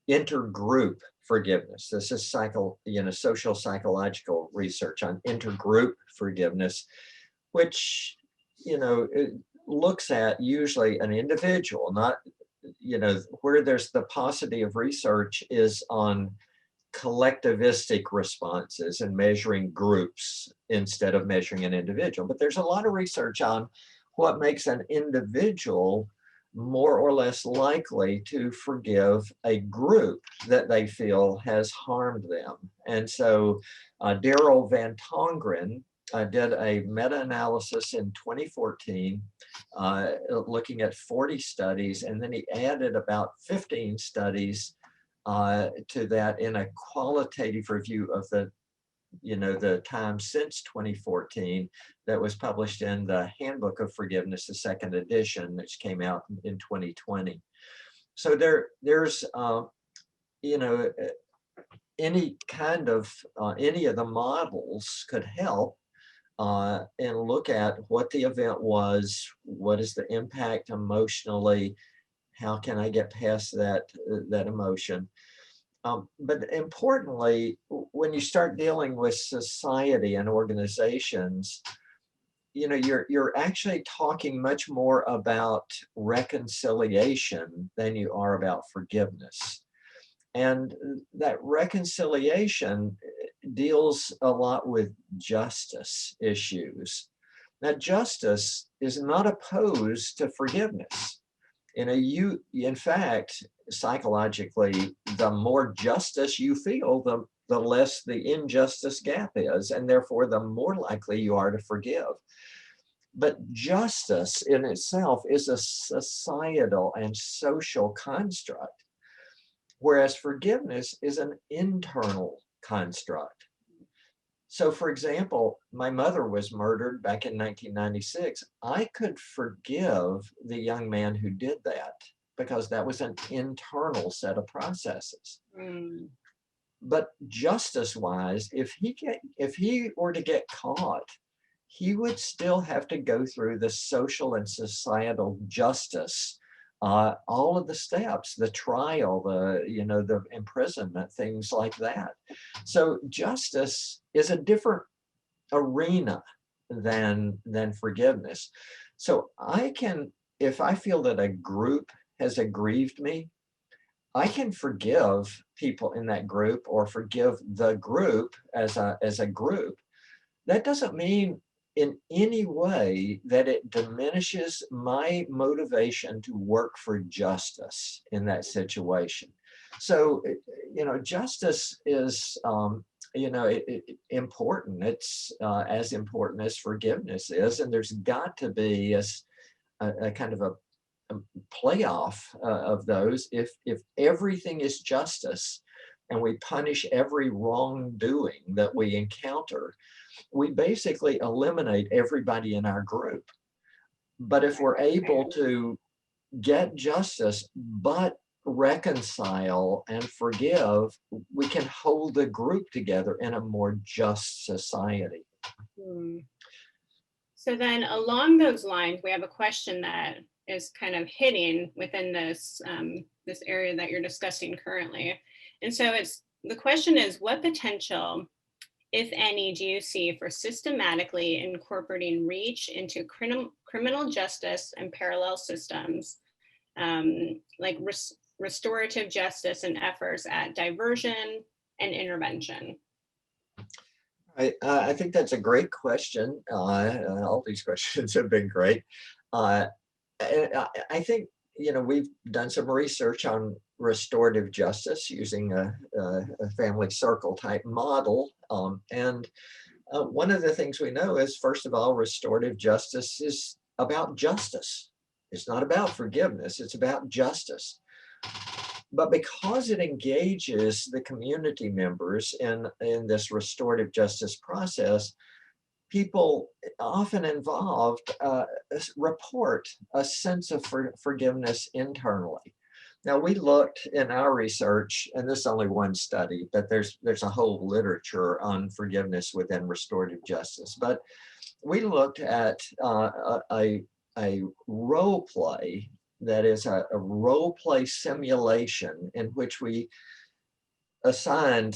intergroup forgiveness. This is social psychological research on intergroup forgiveness, which it looks at usually an individual, not where there's the paucity of research is on collectivistic responses and measuring groups instead of measuring an individual. But there's a lot of research on what makes an individual more or less likely to forgive a group that they feel has harmed them. And so Daryl Van Tongeren did a meta-analysis in 2014, looking at 40 studies, and then he added about 15 studies to that in a qualitative review of the time since 2014 that was published in the Handbook of Forgiveness, the second edition, which came out in 2020. So there's any kind of any of the models could help and look at what the event was, what is the impact emotionally, how can I get past that emotion. But importantly, when you start dealing with society and organizations, you're actually talking much more about reconciliation than you are about forgiveness. And that reconciliation deals a lot with justice issues. Now, justice is not opposed to forgiveness. In fact, psychologically, the more justice you feel, the less the injustice gap is, and therefore the more likely you are to forgive. But justice in itself is a societal and social construct, whereas forgiveness is an internal construct. So, for example, my mother was murdered back in 1996. I could forgive the young man who did that because that was an internal set of processes. But justice-wise, if he were to get caught, he would still have to go through the social and societal justice, all of the steps, the trial, the imprisonment, things like that. So justice is a different arena than forgiveness. So if I feel that a group has aggrieved me, I can forgive people in that group or forgive the group as a group. That doesn't mean in any way that it diminishes my motivation to work for justice in that situation. So, justice is, important. It's as important as forgiveness is, and there's got to be a kind of a playoff of those. If everything is justice and we punish every wrongdoing that we encounter, we basically eliminate everybody in our group. But if we're able to get justice, but reconcile and forgive, we can hold the group together in a more just society. So then along those lines, we have a question that is kind of hitting within this this area that you're discussing currently. And so the question is, what potential, if any, do you see for systematically incorporating REACH into criminal justice and parallel systems, like restorative justice and efforts at diversion and intervention? I think that's a great question. All these questions have been great. I think, we've done some research on restorative justice using a family circle type model. And one of the things we know is, first of all, restorative justice is about justice. It's not about forgiveness, it's about justice. But because it engages the community members in this restorative justice process, people often involved report a sense of forgiveness internally. Now, we looked in our research, and this is only one study, but there's a whole literature on forgiveness within restorative justice. But we looked at a role play, that is a role play simulation in which we assigned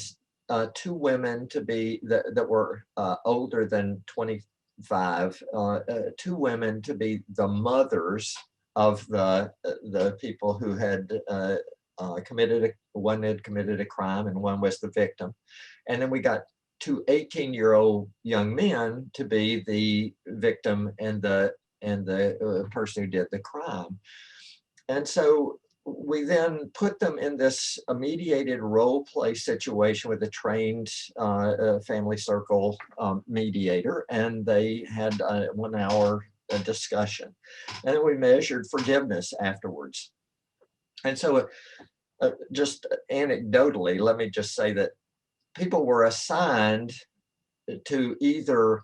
two women to be that were older than 25, two women to be the mothers of the people who had one had committed a crime and one was the victim. And then we got two 18-year-old young men to be the victim and the person who did the crime. And so we then put them in this mediated role play situation with a trained family circle mediator, and they had a 1 hour discussion. And then we measured forgiveness afterwards. And so just anecdotally, let me just say that people were assigned to either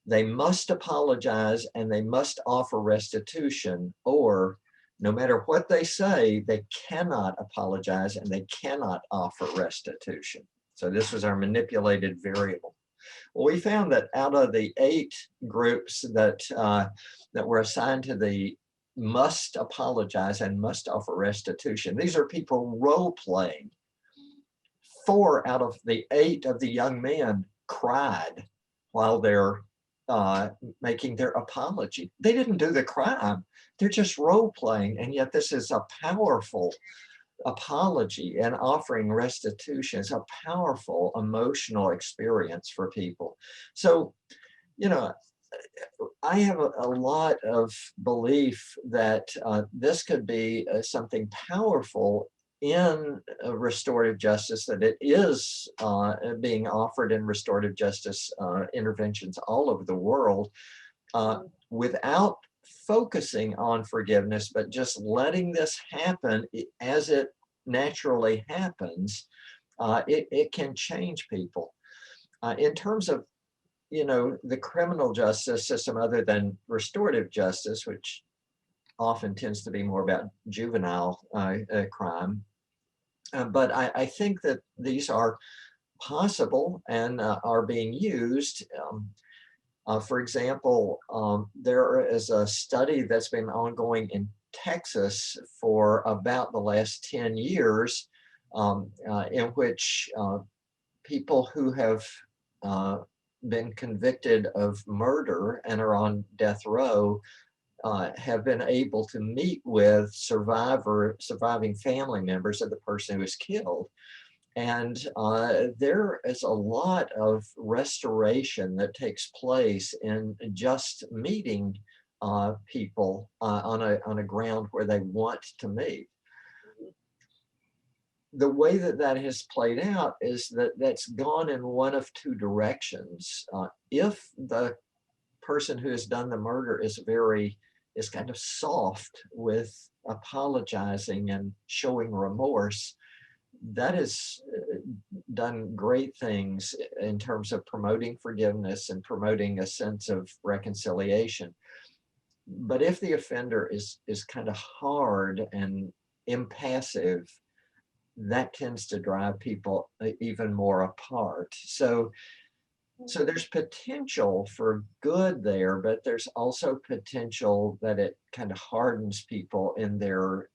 they must apologize and they must offer restitution, or no matter what they say, they cannot apologize and they cannot offer restitution. So this was our manipulated variable. Well, we found that out of the 8 groups that were assigned to the must apologize and must offer restitution, these are people role playing. 4 out of the 8 of the young men cried while they're making their apology. They didn't do the crime, they're just role playing, and yet this is a powerful apology, and offering restitution is a powerful emotional experience for people. So, you know, I have a lot of belief that this could be something powerful in restorative justice, that it is being offered in restorative justice interventions all over the world, without focusing on forgiveness, but just letting this happen as it naturally happens. It can change people. In terms of, you know, the criminal justice system, other than restorative justice, which often tends to be more about juvenile crime. But I think that these are possible and are being used. For example, there is a study that's been ongoing in Texas for about the last 10 years, in which people who have been convicted of murder and are on death row have been able to meet with surviving family members of the person who was killed. And there is a lot of restoration that takes place in just meeting people on a ground where they want to meet. The way that that has played out is that that's gone in one of 2 directions. If the person who has done the murder is kind of soft with apologizing and showing remorse, that has done great things in terms of promoting forgiveness and promoting a sense of reconciliation. But if the offender is kind of hard and impassive, that tends to drive people even more apart. So there's potential for good there, but there's also potential that it kind of hardens people in their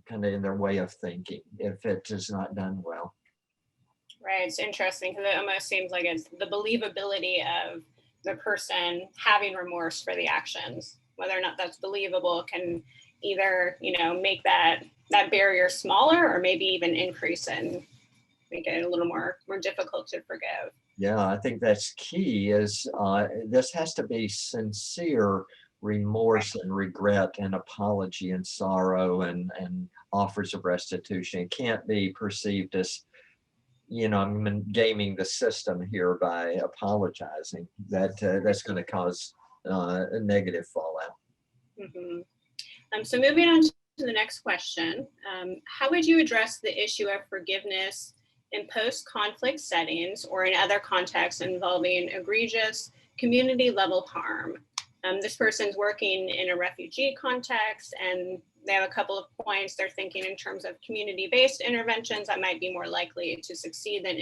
kind of in their way of thinking if it is not done well. Right. It's interesting because it almost seems like it's the believability of the person having remorse for the actions, whether or not that's believable, can either, you know, make that barrier smaller or maybe even increase and make it a little more difficult to forgive. Yeah, I think that's key. Is this has to be sincere remorse and regret and apology and sorrow and offers of restitution. It can't be perceived as, you know, I'm gaming the system here by apologizing. That's going to cause a negative fallout. Mm-hmm. So moving on to the next question, how would you address the issue of forgiveness in post-conflict settings or in other contexts involving egregious community-level harm? This person's working in a refugee context, and they have a couple of points. They're thinking in terms of community-based interventions that might be more likely to succeed than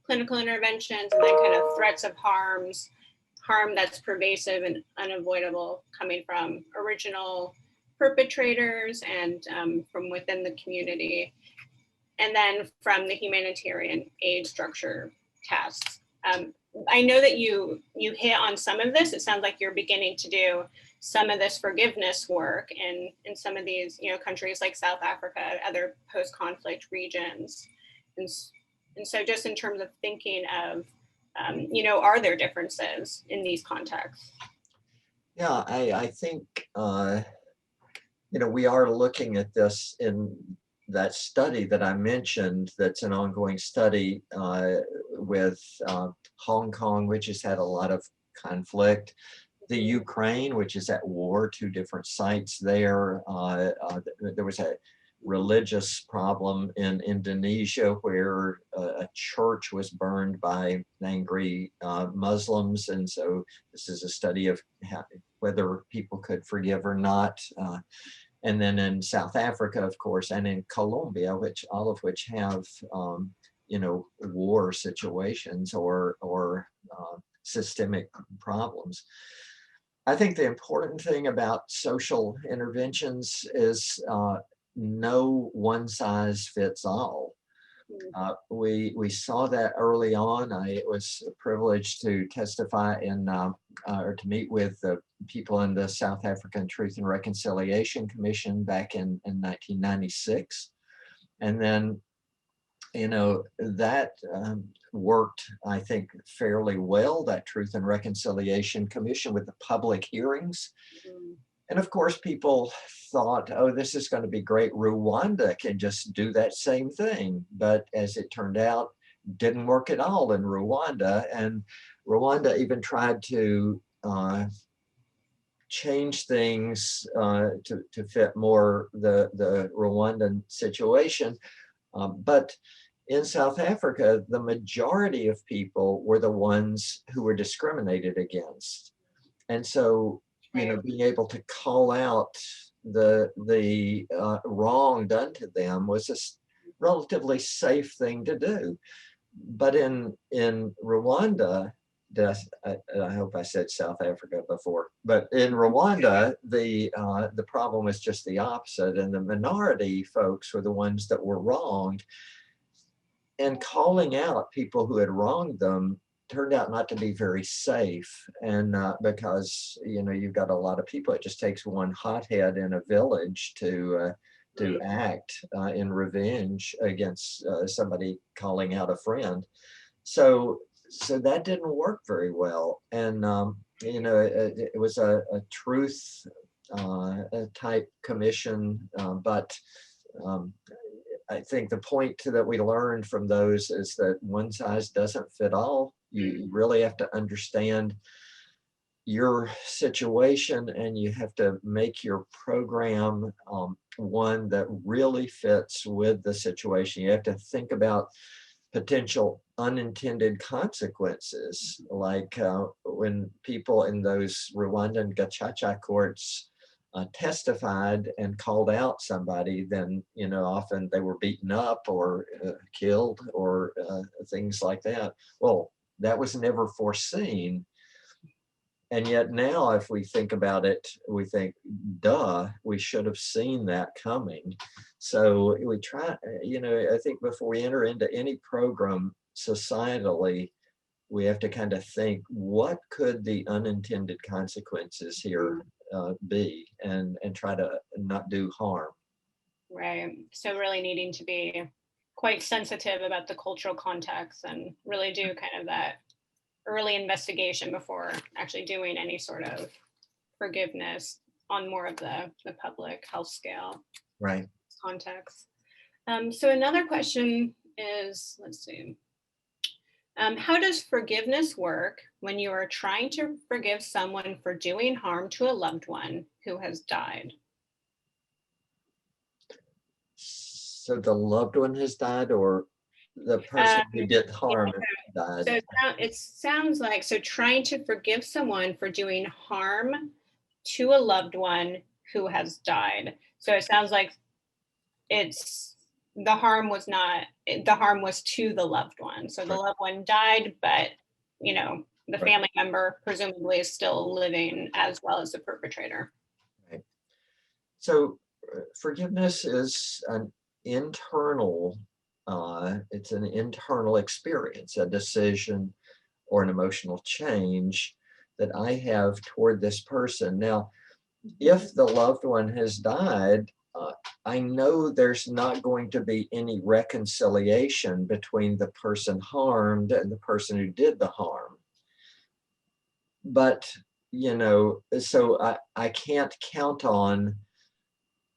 clinical interventions, and then kind of threats of harm that's pervasive and unavoidable coming from original perpetrators and from within the community. And then from the humanitarian aid structure tasks. I know that you hit on some of this. It sounds like you're beginning to do some of this forgiveness work in some of these, you know, countries like South Africa, other post-conflict regions. And so just in terms of thinking of, you know, are there differences in these contexts? Yeah, I think we are looking at this in that study that I mentioned, that's an ongoing study with Hong Kong, which has had a lot of conflict, the Ukraine, which is at war, two different sites there. There was a religious problem in Indonesia where a church was burned by angry Muslims. And so this is a study of whether people could forgive or not. And then in South Africa, of course, and in Colombia, all of which have, war situations or systemic problems. I think the important thing about social interventions is no one size fits all. We saw that early on. I was privileged to testify or to meet with the people in the South African Truth and Reconciliation Commission back in 1996. And then, that worked, I think, fairly well, that Truth and Reconciliation Commission, with the public hearings. And of course, people thought, oh, this is going to be great. Rwanda can just do that same thing. But as it turned out, didn't work at all in Rwanda. And Rwanda even tried to change things to fit more the Rwandan situation. But in South Africa, the majority of people were the ones who were discriminated against. And so, being able to call out the wrong done to them was a relatively safe thing to do. But in Rwanda, I hope I said South Africa before, but in Rwanda, the problem was just the opposite, and the minority folks were the ones that were wronged. And calling out people who had wronged them turned out not to be very safe. And because, you've got a lot of people, it just takes one hothead in a village to act in revenge against somebody calling out a friend. So that didn't work very well. And, it was a truth type commission, but I think the point that we learned from those is that one size doesn't fit all. You really have to understand your situation, and you have to make your program one that really fits with the situation. You have to think about potential unintended consequences, like when people in those Rwandan Gacaca courts testified and called out somebody, then often they were beaten up or killed or things like that. Well, that was never foreseen. And yet now, if we think about it, we think, duh, we should have seen that coming. So we try, I think before we enter into any program societally, we have to kind of think, what could the unintended consequences here be, and try to not do harm. Right. So really needing to be quite sensitive about the cultural context and really do kind of that early investigation before actually doing any sort of forgiveness on more of the public health scale. Right. Context. So another question is, let's see. How does forgiveness work when you are trying to forgive someone for doing harm to a loved one who has died? So the loved one has died, or the person who did harm died? So it sounds like, so trying to forgive someone for doing harm to a loved one who has died. So it sounds like the harm was to the loved one. So the loved one died, but the family member presumably is still living as well as the perpetrator. Right. So forgiveness is an internal, it's an internal experience, a decision or an emotional change that I have toward this person. Now, if the loved one has died, I know there's not going to be any reconciliation between the person harmed and the person who did the harm. But, so I can't count on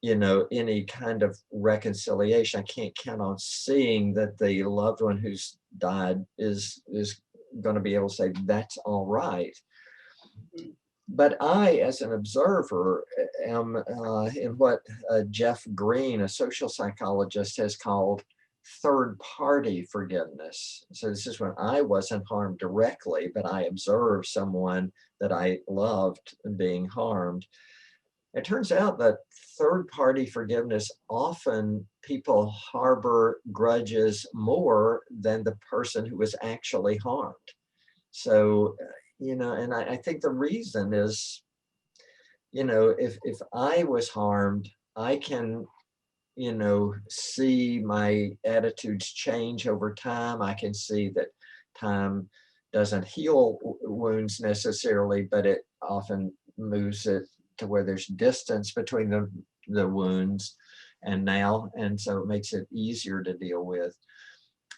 any kind of reconciliation. I can't count on seeing that the loved one who's died is going to be able to say that's all right. But I, as an observer, am in what Jeff Green, a social psychologist, has called third-party forgiveness. So this is when I wasn't harmed directly, but I observed someone that I loved being harmed. It turns out that third-party forgiveness, often people harbor grudges more than the person who was actually harmed. So, and I think the reason is, if I was harmed, I can, see my attitudes change over time. I can see that time doesn't heal wounds necessarily, but it often moves it to where there's distance between the wounds and now, and so it makes it easier to deal with.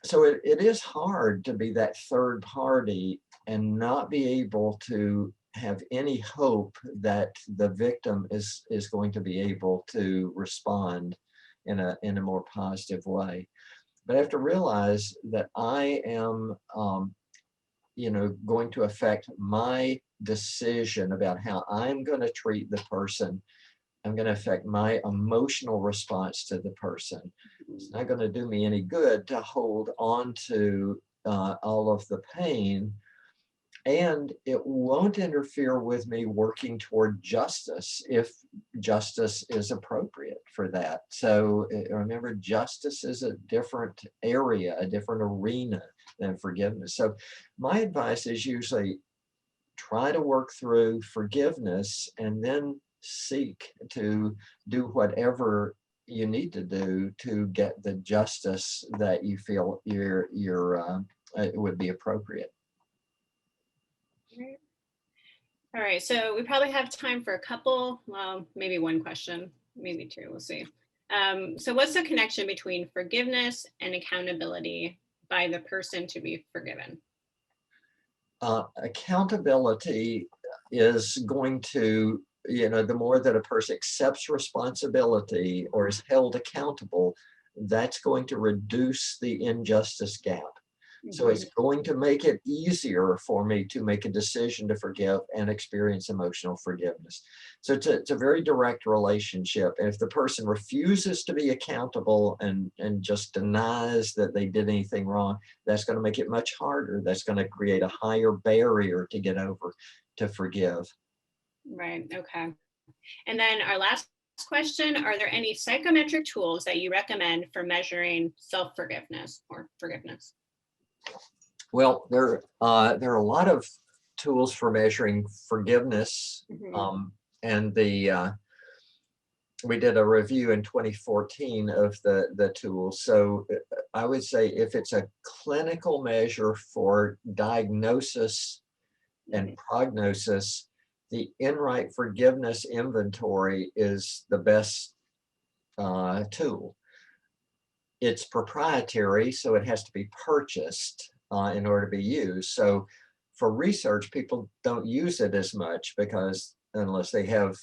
So it is hard to be that third party and not be able to have any hope that the victim is going to be able to respond in a more positive way. But I have to realize that I am going to affect my decision about how I'm going to treat the person. I'm going to affect my emotional response to the person. It's not going to do me any good to hold on to all of the pain, and it won't interfere with me working toward justice if justice is appropriate for that. So remember, justice is a different area, a different arena than forgiveness. So my advice is usually try to work through forgiveness and then seek to do whatever you need to do to get the justice that you feel would be appropriate. All right, so we probably have time for a couple, well, maybe one question, maybe two, we'll see. So what's the connection between forgiveness and accountability by the person to be forgiven? Accountability is going to, the more that a person accepts responsibility or is held accountable, that's going to reduce the injustice gap. So it's going to make it easier for me to make a decision to forgive and experience emotional forgiveness. So it's a very direct relationship. And if the person refuses to be accountable and just denies that they did anything wrong, that's going to make it much harder. That's going to create a higher barrier to get over to forgive. Right, okay. And then our last question, are there any psychometric tools that you recommend for measuring self-forgiveness or forgiveness? Well, there are a lot of tools for measuring forgiveness, and we did a review in 2014 of the tools. So I would say if it's a clinical measure for diagnosis and prognosis, the In-Right Forgiveness Inventory is the best tool. It's proprietary, so it has to be purchased in order to be used. So for research, people don't use it as much because unless they have,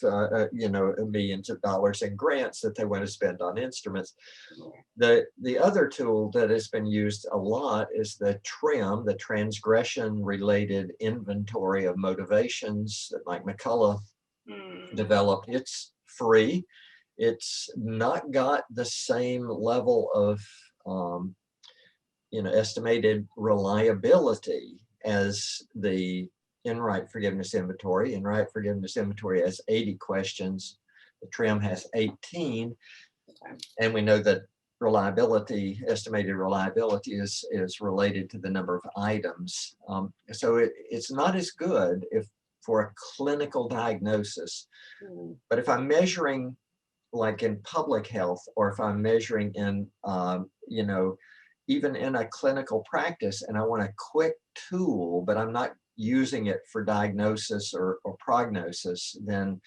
millions of dollars in grants that they want to spend on instruments. The other tool that has been used a lot is the TRIM, the Transgression Related Inventory of Motivations that Mike McCullough developed. It's free. It's not got the same level of, estimated reliability as the In-Right Forgiveness Inventory. In-Right Forgiveness Inventory has 80 questions. The TRIM has 18. And we know that estimated reliability is related to the number of items. So it's not as good for a clinical diagnosis. But if I'm measuring like in public health, or if I'm measuring in, even in a clinical practice, and I want a quick tool, but I'm not using it for diagnosis or prognosis, then,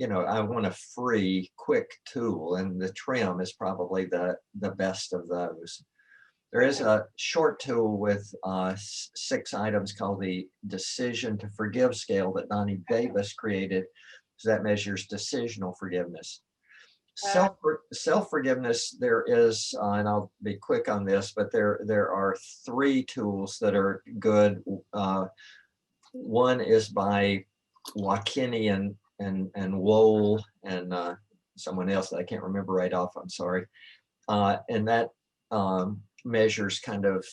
I want a free, quick tool, and the TRIM is probably the best of those. There is a short tool with 6 items called the Decision to Forgive scale that Donnie Davis created. So that measures decisional forgiveness. Self-forgiveness, there is, and I'll be quick on this, but there are 3 tools that are good. One is by Wakini and Wohl and someone else that I can't remember right off, I'm sorry. And that measures kind of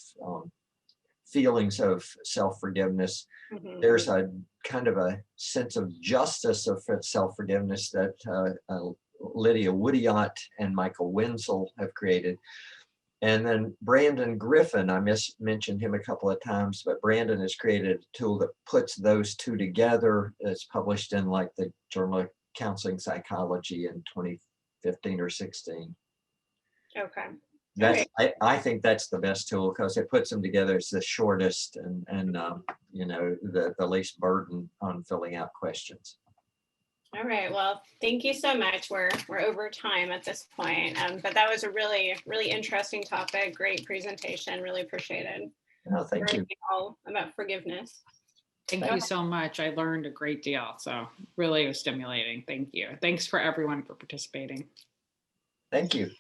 feelings of self-forgiveness. Mhm. There's a kind of a sense of justice of self-forgiveness that Lydia Woodyott and Michael Wenzel have created. And then Brandon Griffin, I mentioned him a couple of times, but Brandon has created a tool that puts those 2 together. It's published in like the Journal of Counseling Psychology in 2015 or 16. Okay. That's, I think that's the best tool because it puts them together. It's the shortest and you know, the least burden on filling out questions. All right. Well, thank you so much. We're over time at this point, but that was a really interesting topic. Great presentation. Really appreciated. Oh, thank you. All about forgiveness. Thank you so much. I learned a great deal. So really was stimulating. Thank you. Thanks for everyone for participating. Thank you.